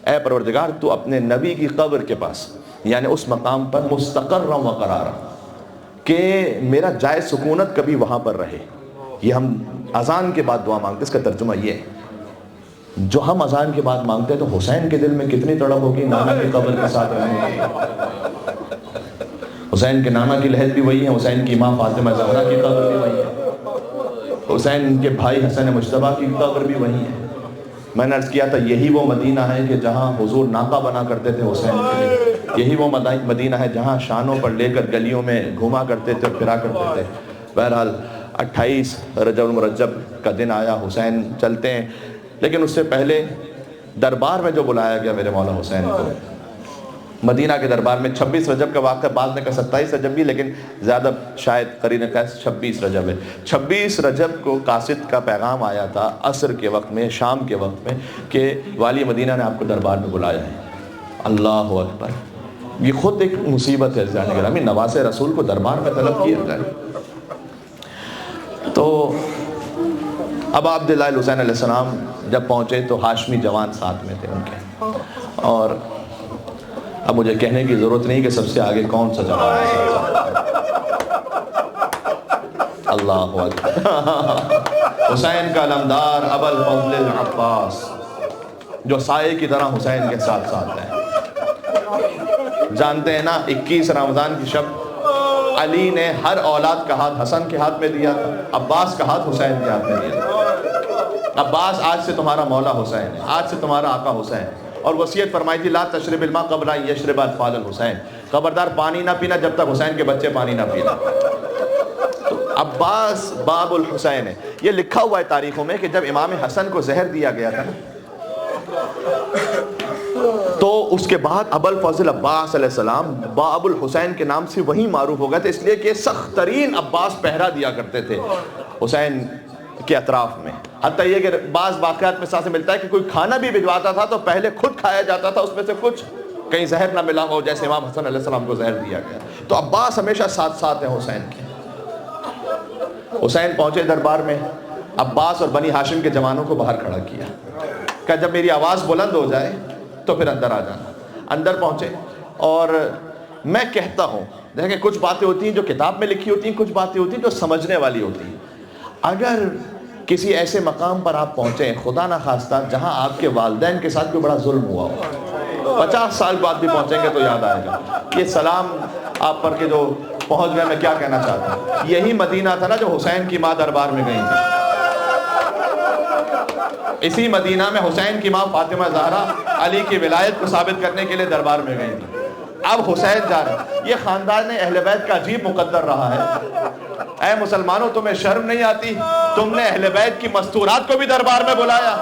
A: اے پروردگار تو اپنے نبی کی قبر کے پاس, یعنی اس مقام پر مستقرا وقرارا, کہ میرا جائے سکونت کبھی وہاں پر رہے. یہ ہم اذان کے بعد دعا مانگتے, اس کا ترجمہ یہ ہے. جو ہم اذان کے بعد مانگتے ہیں تو حسین کے دل میں کتنی تڑپ ہوگی نانا کی قبر کے ساتھ رہنے کی. حسین کے نانا کی لحد بھی وہی ہے, حسین کی ماں فاطمہ زہرا کی قبر بھی وہی ہے, حسین کے بھائی حسن مجتبیٰ کی قبر بھی وہی ہے. میں نے عرض کیا تھا یہی وہ مدینہ ہے کہ جہاں حضور ناقہ بنا کرتے تھے حسین کے لیے. یہی وہ مدینہ ہے جہاں شانوں پر لے کر گلیوں میں گھوما کرتے تھے اور پھرا کرتے تھے. بہرحال 28 رجب المرجب کا دن آیا, حسین چلتے ہیں, لیکن اس سے پہلے دربار میں جو بلایا گیا میرے مولا حسین کو, مدینہ کے دربار میں 26 رجب کا واقعہ, بعض نے کہا 27 رجب بھی, لیکن زیادہ شاید قرین نے کہا 26 رجب ہے. 26 رجب کو قاصد کا پیغام آیا تھا عصر کے وقت میں, شام کے وقت میں, کہ والی مدینہ نے آپ کو دربار میں بلایا ہے. اللہ اکبر, یہ خود ایک مصیبت ہے جانے کے گرامی, نواز رسول کو دربار میں طلب کیا جائے. تو اب عبداللہ الحسین علیہ السلام جب پہنچے تو ہاشمی جوان ساتھ میں تھے ان کے, اور اب مجھے کہنے کی ضرورت نہیں کہ سب سے آگے کون سا جوان ہے. اللہ اکبر, حسین کا علمدار ابو الفضل العباس, جو سائے کی طرح حسین کے ساتھ ساتھ ہے. جانتے ہیں نا 21 رمضان کی شب علی نے ہر اولاد کا ہاتھ حسن کے ہاتھ میں دیا تھا, عباس کا ہاتھ حسین کے ہاتھ میں دیا تھا. عباس آج سے تمہارا مولا حسین ہے, آج سے تمہارا آقا حسین, اور وصیت فرمائی تھی لا تشرب الماء قبل ان یشرب اطفال الحسین, خبردار پانی نہ پینا جب تک حسین کے بچے پانی نہ پینا. تو عباس باب الحسین ہے. یہ لکھا ہوا ہے تاریخوں میں کہ جب امام حسن کو زہر دیا گیا تھا تو اس کے بعد ابو الفضل عباس علیہ السلام باب الحسین کے نام سے وہی معروف ہو گئے تھے, اس لیے کہ سخت ترین عباس پہرا دیا کرتے تھے حسین کے اطراف میں. حتیٰ یہ کہ بعض واقعات میں ساتھ ملتا ہے کہ کوئی کھانا بھی بھجواتا تھا تو پہلے خود کھایا جاتا تھا, اس میں سے کچھ کہیں زہر نہ ملا ہو, جیسے امام حسن علیہ السلام کو زہر دیا گیا. تو عباس ہمیشہ ساتھ ساتھ ہیں حسین کے. حسین پہنچے دربار میں, عباس اور بنی ہاشم کے جوانوں کو باہر کھڑا کیا, کہ جب میری آواز بلند ہو جائے تو پھر اندر آ جانا. اندر پہنچے, اور میں کہتا ہوں, دیکھیں کچھ باتیں ہوتی ہیں جو کتاب میں لکھی ہوتی ہیں, کچھ باتیں ہوتی ہیں جو سمجھنے والی ہوتی ہیں. اگر کسی ایسے مقام پر آپ پہنچیں خدا نہ خواستہ جہاں آپ کے والدین کے ساتھ کوئی بڑا ظلم ہوا ہو, 50 سال بعد بھی پہنچیں گے تو یاد آئے گا یہ سلام آپ پر کہ جو پہنچ گئے. میں کیا کہنا چاہتا ہوں, یہی مدینہ تھا نا جو حسین کی ماں دربار میں گئی تھی. اسی مدینہ میں حسین کی ماں فاطمہ زہرا علی کی ولایت کو ثابت کرنے کے لیے دربار میں گئی تھی. اب حسین جا رہے. یہ خاندان اہل بیت کا عجیب مقدر رہا ہے. اے مسلمانوں, تمہیں شرم نہیں آتی؟ تم نے اہل بیت کی مستورات کو بھی دربار میں بلایا,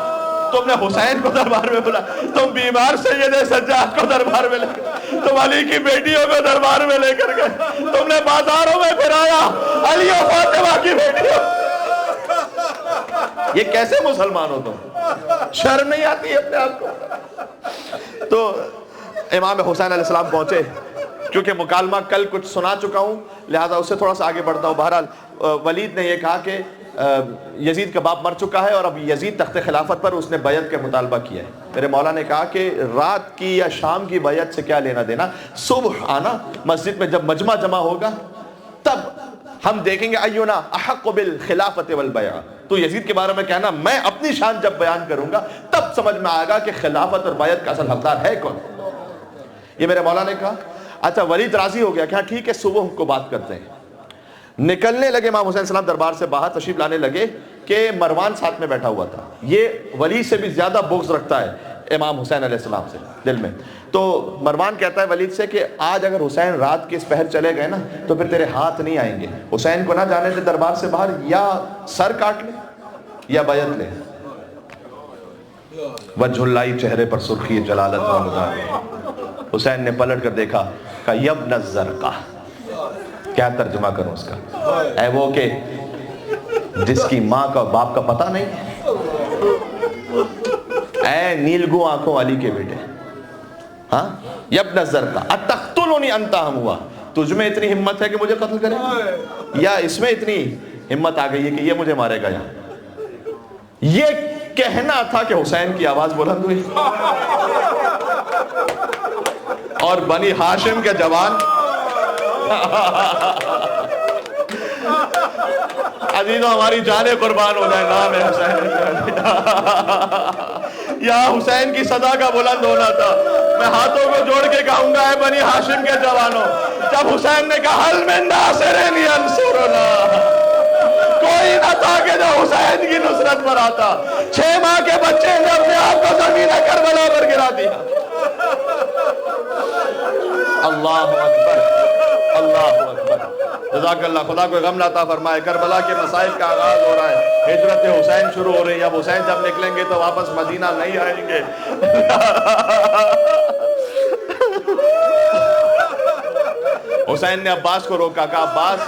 A: تم نے حسین کو دربار میں بلایا, تم بیمار سید سجاد کو دربار میں لے گئے, تم علی کی بیٹیوں کو دربار میں لے کر گئے, تم نے بازاروں میں پھرایا علی و فاطمہ کی بیٹیوں. یہ کیسے مسلمان ہو تم؟ شرم نہیں آتی اپنے آپ کو؟ تو امام حسین علیہ السلام پہنچے. کیونکہ مکالمہ کل کچھ سنا چکا ہوں لہذا اس سے تھوڑا سا آگے بڑھتا ہوں. بہرحال ولید نے یہ کہا کہ یزید کا باپ مر چکا ہے اور اب یزید تخت خلافت پر, اس نے بیعت کا مطالبہ کیا ہے. میرے مولا نے کہا کہ رات کی یا شام کی بیعت سے کیا لینا دینا, صبح آنا مسجد میں, جب مجمع جمع ہوگا تب ہم دیکھیں گے ایونا احق بالخلافت والبیعہ. تو یزید کے بارے میں کہنا میں اپنی شان جب بیان کروں گا تب سمجھ میں آئے گا کہ خلافت اور بیعت کا اصل حقدار ہے کون. یہ میرے مولا نے کہا. اچھا ولید راضی ہو گیا کہ ہاں ٹھیک ہے صبح کو بات کرتے ہیں. نکلنے لگے امام حسین السلام دربار سے باہر تشریف لانے لگے کہ مروان ساتھ میں بیٹھا ہوا تھا. یہ ولید سے بھی زیادہ بغض رکھتا ہے امام حسین علیہ السلام سے دل میں. تو مروان کہتا ہے ولید سے کہ آج اگر حسین رات کے اس پہر چلے گئے نا تو پھر تیرے ہاتھ نہیں آئیں گے. حسین کو نہ جانے دے دربار سے باہر, یا سر کاٹ لے یا بیعت لے. وجہ اللہ چہرے پر سرخی جلالت محمود. حسین نے پلٹ کر دیکھا کہ یبن الزرقاء. کیا ترجمہ کروں اس کا؟ اے وہ کہ جس کی ماں کا باپ کا پتہ نہیں, اے نیلگو آنکھوں والی کے بیٹے, ہاں یبن الزرقاء اتقتلنی انت ہوا, تجھ میں اتنی ہمت ہے کہ مجھے قتل کرے, یا اس میں اتنی ہمت آ گئی ہے کہ یہ مجھے مارے گا. یہ کہنا تھا کہ حسین کی آواز بلند ہوئی اور بنی ہاشم کے جوان عزیزوں ہماری جانیں قربان ہو جائے, نام ہے حسین. یا حسین کی صدا کا بلند ہونا تھا. میں ہاتھوں کو جوڑ کے کہوں گا اے بنی ہاشم کے جوانوں, جب حسین نے کہا حل من ناصر ینصرنا, کوئی نہ تھا کہ جو حسین کی نصرت پر آتا. 6 ماہ کے بچے نے اپنے آپ کو زمین کربلا پر گرا دیا. اللہ اکبر, اللہ اکبر. جزاک اللہ, خدا کو غم عطا فرمائے. کربلا کے مسائل کا آغاز ہو رہا ہے, ہجرت حسین شروع ہو رہی ہے. اب حسین جب نکلیں گے تو واپس مدینہ نہیں آئیں گے. حسین نے عباس کو روکا, کہا عباس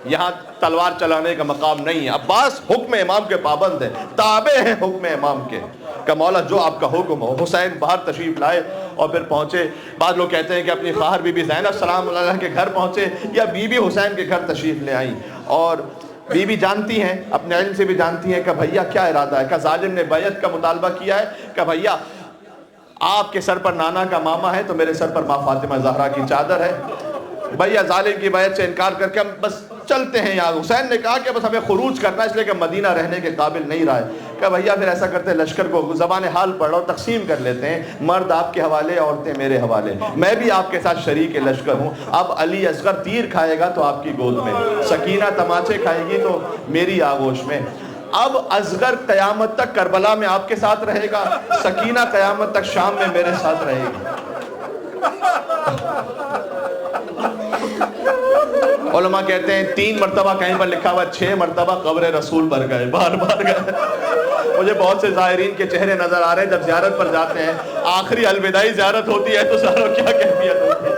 A: یہاں تلوار چلانے کا مقام نہیں ہے. عباس حکم امام کے پابند ہیں, تابع ہیں حکم امام کے, کہ مولا جو آپ کا حکم ہو. حسین باہر تشریف لائے اور پھر پہنچے. بعض لوگ کہتے ہیں کہ اپنی خواہر بی بی زینب سلام اللہ علیہ کے گھر پہنچے, یا بی بی حسین کے گھر تشریف لے آئیں. اور بی بی جانتی ہیں, اپنے علم سے بھی جانتی ہیں کہ بھیا کیا ارادہ ہے. کہ ظالم نے بیعت کا مطالبہ کیا ہے, کہ بھیا آپ کے سر پر نانا کا ماما ہے تو میرے سر پر ماں فاطمہ زہرا کی چادر ہے. بھیا ظالم کی بیعت سے انکار کر کے ہم بس چلتے ہیں یہاں. حسین نے کہا کہ بس ہمیں خروج کرنا ہے, اس لیے کہ مدینہ رہنے کے قابل نہیں رہا ہے. کہ بھیا پھر ایسا کرتے ہیں لشکر کو زبان حال پڑھ رہا ہوں تقسیم کر لیتے ہیں, مرد آپ کے حوالے عورتیں میرے حوالے, میں بھی آپ کے ساتھ شریک لشکر ہوں. اب علی اصغر تیر کھائے گا تو آپ کی گود میں, سکینہ تماچے کھائے گی تو میری آغوش میں. اب اصغر قیامت تک کربلا میں آپ کے ساتھ رہے گا, سکینہ قیامت تک شام میں میرے ساتھ رہے گی. علماء کہتے ہیں 3 مرتبہ کہیں پر لکھا ہوا 6 مرتبہ قبر رسول پر گئے, بار بار گئے. مجھے بہت سے زائرین کے چہرے نظر آ رہے ہیں جب زیارت پر جاتے ہیں, آخری الوداعی زیارت ہوتی ہے تو ساروں کیا کیفیت ہوتی ہے.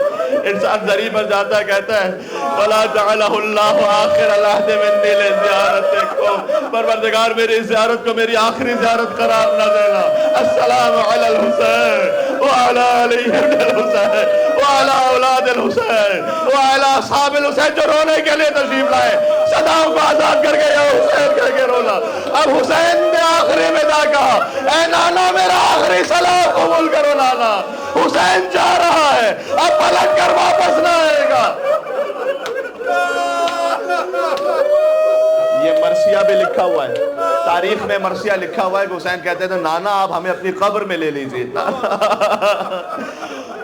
A: انسان زری پر جاتا ہے, کہتا ہے وَلَا جَعَلَهُ اللَّهُ آخِرَ الْعَهْدِ مِنِّي لِزِيَارَتِكُمْ, پروردگار میری زیارت کو میری آخری زیارت قرار نہ دینا. السلام علی الحسین وعلی علی ابن الحسین وعلی اولاد الحسین وعلی اصحاب الحسین, جو رونے کے لیے تشریف لائے صداؤں کو آزاد کر کے یا حسین کر کے رونا. اب حسین نے آخری میں دا کہا اے نانا میرا آخری سلام قبول کرو نانا, حسین جا رہا ہے, اب پلٹ کر واپس نہ آئے گا. یہ مرثیہ بھی لکھا ہوا ہے, تاریخ میں مرثیہ لکھا ہوا ہے کہ حسین کہتے تھے نانا آپ ہمیں اپنی قبر میں لے لیجیے.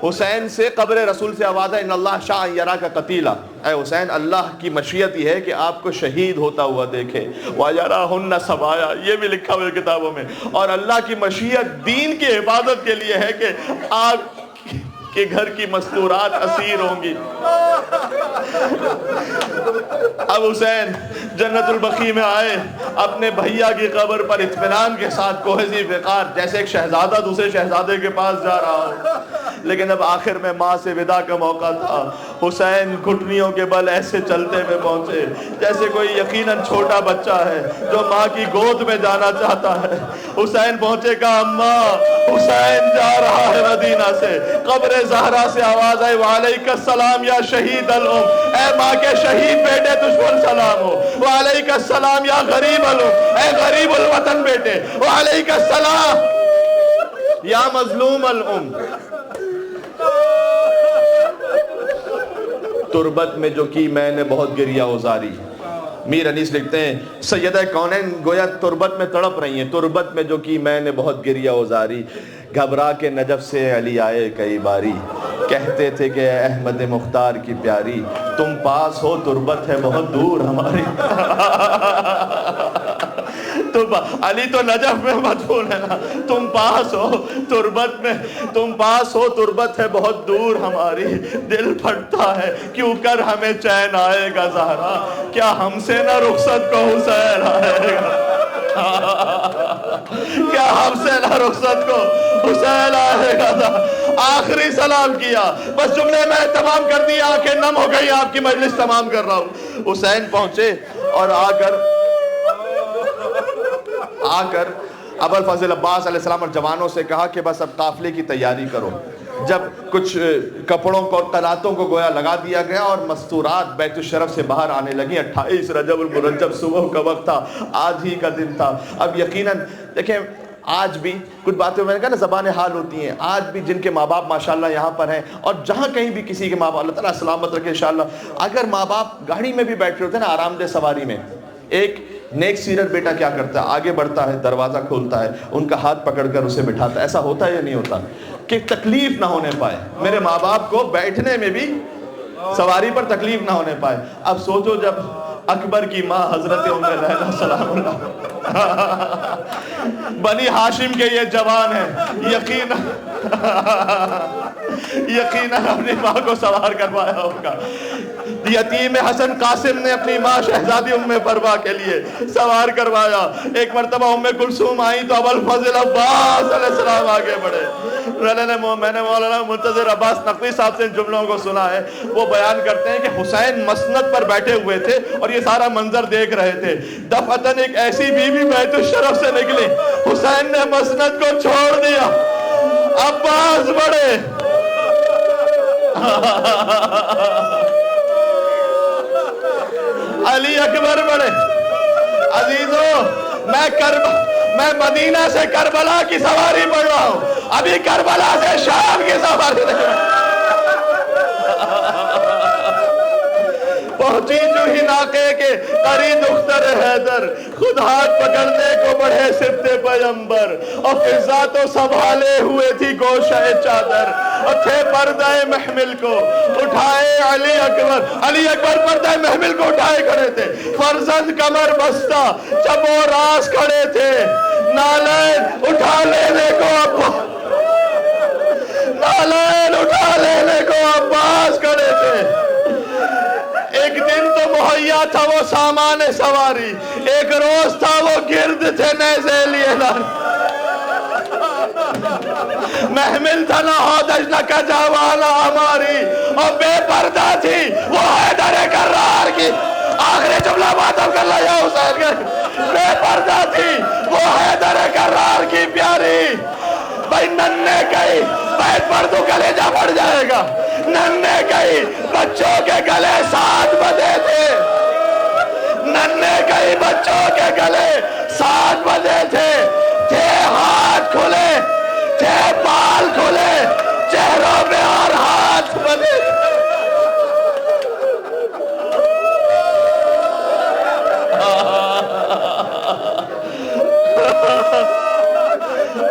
A: حسین سے قبر رسول سے آواز ہے ان اللہ شاء یرا کا قتیلا, اے حسین اللہ کی مشیت یہ ہے کہ آپ کو شہید ہوتا ہوا دیکھے. وَيَرَاهُنَّ سَبَايَا, یہ بھی لکھا ہوا ہے کتابوں میں. اور اللہ کی مشیت دین کی حفاظت کے لیے ہے کہ آپ کے گھر کی مستورات اسیر ہوں گی. اب حسین جنت البقیع میں آئے, اپنے بھیا کی قبر پر اطمینان کے ساتھ کوہ ذوالفقار جیسے ایک شہزادہ دوسرے شہزادے کے پاس جا رہا ہو. لیکن اب آخر میں ماں سے ودا کا موقع تھا. حسین گھٹنیوں کے بل ایسے چلتے ہوئے پہنچے جیسے کوئی یقیناً چھوٹا بچہ ہے جو ماں کی گود میں جانا چاہتا ہے. حسین پہنچے کہا اماں حسین جا رہا ہے مدینہ سے. قبر زہرا سے آواز آئی وعلیک السلام یا شہید الام, اے ماں کے شہید بیٹے تجھ پر سلام ہو. وعلیک السلام یا غریب الام, اے غریب الوطن بیٹے. وعلیک السلام یا مظلوم الام. تربت میں جو کی میں نے بہت گریہ ازاری. میر انیس لکھتے ہیں سیدہ کونین گویا تربت میں تڑپ رہی ہیں. تربت میں جو کی میں نے بہت گریہ ازاری, گھبرا کے نجف سے علی آئے کئی باری, کہتے تھے کہ اے احمد مختار کی پیاری, تم پاس ہو تربت ہے بہت دور ہماری. علی تو نجف میں مدفون ہے نا, تم پاس ہو تربت میں, تم پاس ہو تربت ہے بہت دور ہماری, دل پھٹتا ہے کیوں کر ہمیں چین آئے گا زہرا, کیا ہم سے نہ رخصت کو حسین آئے گا, کیا ہم سے نہ رخصت کو حسین آئے گا. آخری سلام کیا, بس جملے میں تمام کر دیا, آنکھیں نم ہو گئی, آپ کی مجلس تمام کر رہا ہوں. حسین پہنچے اور آ کر ابو الفضل عباس علیہ السلام اور جوانوں سے کہا کہ بس اب قافلے کی تیاری کرو. جب کچھ کپڑوں کو اور قلاتوں کو گویا لگا دیا گیا اور مستورات بیت الشرف سے باہر آنے لگیں. 28 رجب المرجب صبح کا وقت تھا, آج ہی کا دن تھا. اب یقیناً دیکھیں آج بھی کچھ باتیں میں نے کہا نا زبان حال ہوتی ہیں, آج بھی جن کے ماں باپ ماشاءاللہ یہاں پر ہیں, اور جہاں کہیں بھی کسی کے ماں باپ اللہ تعالیٰ سلامت رکھے انشاءاللہ, اگر ماں باپ گاڑی میں بھی بیٹھ رہے ہوتے ہیں نا آرام دہ سواری میں, ایک نیک سیرت بیٹا کیا کرتا ہے, آگے بڑھتا ہے, دروازہ کھولتا ہے, ان کا ہاتھ پکڑ کر اسے بٹھاتا ہے. ایسا ہوتا ہے یا نہیں ہوتا کہ تکلیف نہ ہونے پائے, میرے ماں باپ کو بیٹھنے میں بھی سواری پر تکلیف نہ ہونے پائے. اب سوچو جب اکبر کی ماں حضرت ام لیلا سلام اللہ بنی ہاشم کے یہ جوان ہیں, یقیناً اپنی ماں کو سوار کروایا ہوگا. یتیم حسن قاسم نے اپنی ماں شہزادی ام پروا کے لیے سوار کروایا. ایک مرتبہ ام کلثوم آئی تو ابو الفضل عباس علیہ السلام آگے بڑھے. میں نے مولانا منتظر عباس نقوی صاحب سے ان جملوں کو سنا ہے, وہ بیان کرتے ہیں کہ حسین مسند پر بیٹھے ہوئے تھے اور یہ سارا منظر دیکھ رہے تھے. دفعتاً ایک ایسی بیوی بیت الشرف سے نکلی, حسین نے مسند کو چھوڑ دیا, عباس بڑھے, علی اکبر بڑھے. عزیزو میں مدینہ سے کربلا کی سواری پڑھ رہا ہوں, ابھی کربلا سے شام کی سواری پہنچی جو ہی ناقے کے قریب دختر حیدر, خود ہاتھ پکڑنے کو بڑھے سبت پیغمبر, اور فضا تو سنبھالے ہوئے تھی گوشہ چادر, اور تھے پردہ محمل کو اٹھائے علی اکبر پردہ محمل کو اٹھائے کھڑے تھے. فرزند کمر بستہ جب وہ راس کھڑے تھے, نالین اٹھا لینے کو عباس کھڑے تھے. ایک دن تو مہیا تھا وہ سامان سواری, ایک روز تھا وہ گرد تھے نیزے لیے محمل تھا نہ ہودج نہ کجاوانا ہماری, اور بے پردہ تھی وہ حیدر کرار کی. آخری جملہ ماتم کر لیا حسین کے, بے پردہ تھی وہ حیدر کرار کی پیاری. بھائی ننھے کئی بیت پر تو کلیجہ پڑ جائے گا, ننھے کئی بچوں کے گلے 7 بدے تھے, ننھے کئی بچوں کے گلے 7 بدے تھے. تھے ہاتھ کھلے, تھے بال کھلے, چہروں میں اور ہاتھ بدے.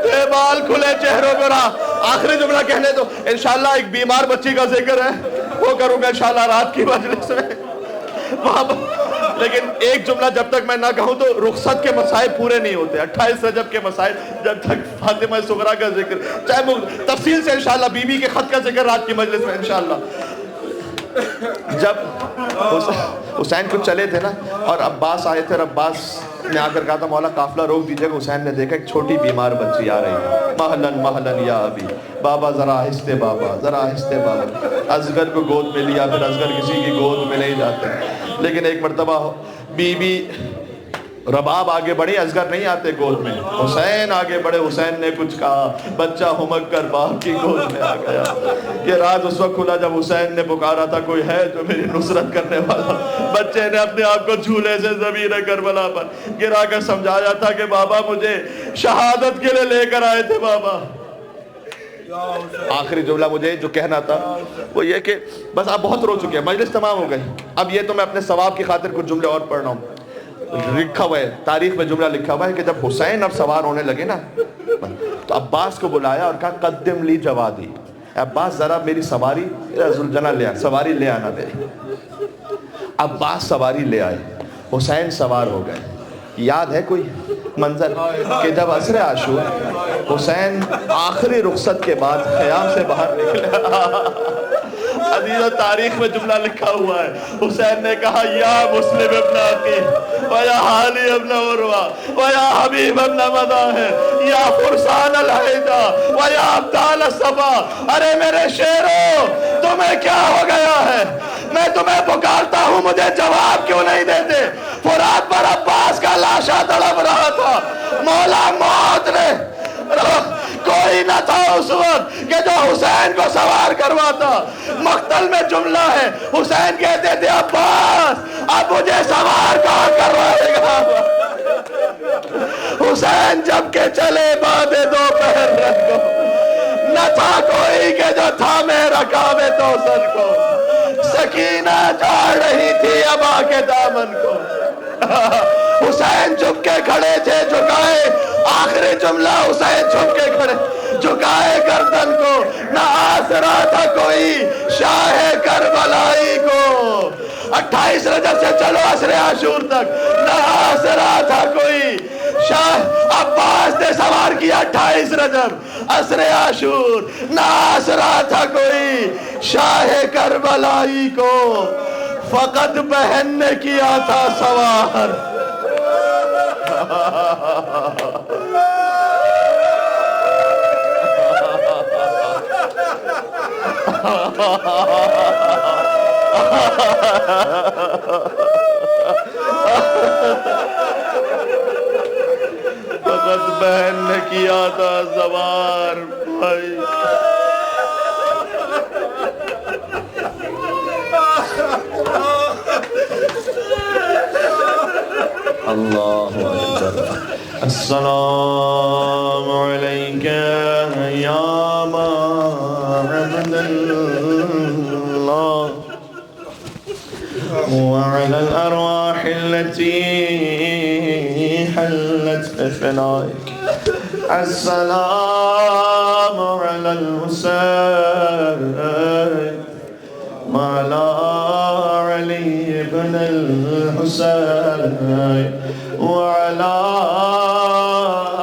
A: تھے بال کھلے, چہروں پر. آخری جملہ کہنے دو, انشاءاللہ ایک بیمار بچی کا ذکر ہے, وہ کروں گا انشاءاللہ رات کی مجلس میں. لیکن ایک جملہ جب تک میں نہ کہوں تو رخصت کے مسائل پورے نہیں ہوتے. 28 رجب کے مسائل جب تک فاطمہ صغریٰ کا ذکر, چاہے تفصیل سے انشاءاللہ بی بی کے خط کا ذکر رات کی مجلس میں انشاءاللہ. جب حسین کچھ چلے تھے نا اور عباس آئے تھے, عباس نے آ کر کہا تھا مولا قافلہ روک دیجئے گا. حسین نے دیکھا ایک چھوٹی بیمار بچی آ رہی ہے, مہلن یا ابی, بابا ذرا آہستہ, بابا ذرا آہستہ بابا. اصغر کو گود میں لیا, پھر اصغر کسی کی گود میں نہیں جاتے. لیکن ایک مرتبہ بی بی رباب آگے بڑھی, اصغر نہیں آتے گود میں, حسین آگے بڑھے. حسین نے کچھ کہا, بچہ ہمک کر باپ کی گود میں آ گیا. یہ راز اس وقت کھلا جب حسین نے پکارا تھا کوئی ہے جو میری نصرت کرنے والا. بچے نے اپنے آپ کو جھولے سے زمین کربلا پر گرا کر سمجھایا تھا کہ بابا مجھے شہادت کے لیے لے کر آئے تھے بابا. آخری جملہ مجھے جو کہنا تھا وہ یہ کہ بس آپ بہت رو چکے ہیں، مجلس تمام ہو گئی، اب یہ تو میں اپنے ثواب کی خاطر کچھ جملے اور پڑھ رہا ہوں۔ لکھا ہوا ہے تاریخ میں، جملہ لکھا ہوا ہے کہ جب حسین اب سوار ہونے لگے نا تو عباس کو بلایا اور کہا قدم لی جوادی، عباس ذرا میری سواری ذوالجلال لے آ، سواری لے آنا میری۔ عباس سواری لے آئے، حسین سوار ہو گئے۔ یاد ہے کوئی منظر کہ جب عصر عاشور حسین آخری رخصت کے بعد خیام سے باہر نکلے، عزیزو تاریخ میں جملہ لکھا ہوا ہے، حسین نے کہا یا مسلم ابن عقی ویا حالی ابن عروہ ویا حبیب ابن مظاہر یا فرسان الحیدہ ویا ابدال الصبا، ارے میرے شیرو تمہیں کیا ہو گیا ہے؟ میں تمہیں پکارتا ہوں مجھے جواب کیوں نہیں دیتے؟ فرات پر عباس کا لاشا تڑپ رہا تھا، مولا موت نے کوئی نہ تھا اس وقت کہ جو حسین کو سوار کرواتا۔ مقتل میں جملہ ہے، حسین کہتے تھے عباس اب مجھے سوار کون کروائے گا؟ حسین جب کہ چلے بعد دوپہر رات کو، نہ تھا کوئی کہ جو تھامے رکاوے تو سر کو، سکینہ جاڑ رہی تھی ابا کے دامن کو، حسین جھک کے کھڑے تھے جھکائے، آخری جملہ حسین جھک کے کھڑے جھکائے گردن کو، نہ آسرا تھا کوئی شاہ کربلائی کو۔ 28 رجب سے چلو عصر عاشور تک، نہ آسرا تھا کوئی شاہ، عباس نے سوار کیا 28 رجب عصر عاشور، نہ آسرا تھا کوئی شاہ کربلائی کو، فقط بہن نے کیا تھا سوار۔ فقط بہن نے کیا تھا سوار بھائی۔ اللہ اکبر۔ السلام علیکہ یا عبد اللہ وعلى الأرواح التي حلت بفنائك، السلام على الحسين وعلى علي بن الحسين وعلى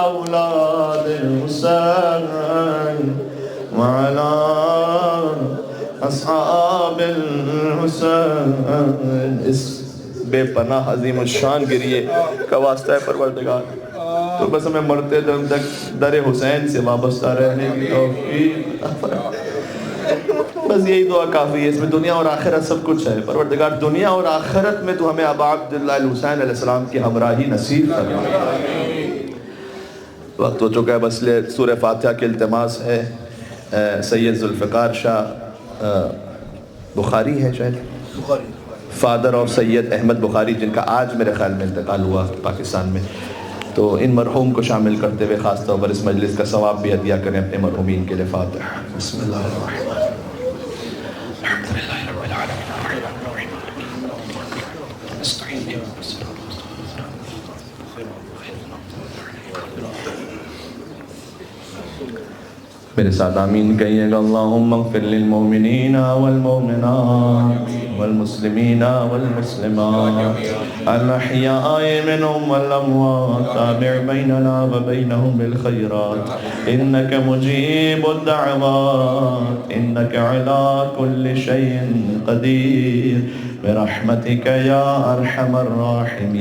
A: أولاد الحسين وعلى اصحاب الحسین۔ اس بے پناہ عظیم الشان گریے کا واسطہ ہے پروردگار، تو بس ہمیں مرتے دم تک در حسین سے وابستہ رہنے کی توفیق، بس یہی دعا کافی ہے، اس میں دنیا اور آخرت سب کچھ ہے۔ پروردگار دنیا اور آخرت میں تو ہمیں ابا عبداللہ الحسین علیہ السلام کی ہمراہی نصیب کرنا۔ وقت ہو چکا ہے، بس سورہ فاتحہ کے التماس ہے۔ سید ذوالفقار شاہ بخاری ہے شاید، فادر اور سید احمد بخاری، جن کا آج میرے خیال میں انتقال ہوا پاکستان میں، تو ان مرحوم کو شامل کرتے ہوئے خاص طور پر اس مجلس کا ثواب بھی عطیہ کریں اپنے مرحومین کے لیے۔ فاتح۔ بسم اللہ الرحمن الرحیم۔ الحمدللہ رب العالمین الرحمن الرحیم نستعین بک والصلاۃ میرے ساتھ آمین کہیے گا۔ اللہم اغفر للمؤمنین والمؤمنات والمسلمین والمسلمات الاحیاء منهم والاموات، تابع بیننا وبینہم بالخیرات، انک مجیب الدعوات، انک علی کل شیء قدیر، برحمتک یا ارحم الراحمین۔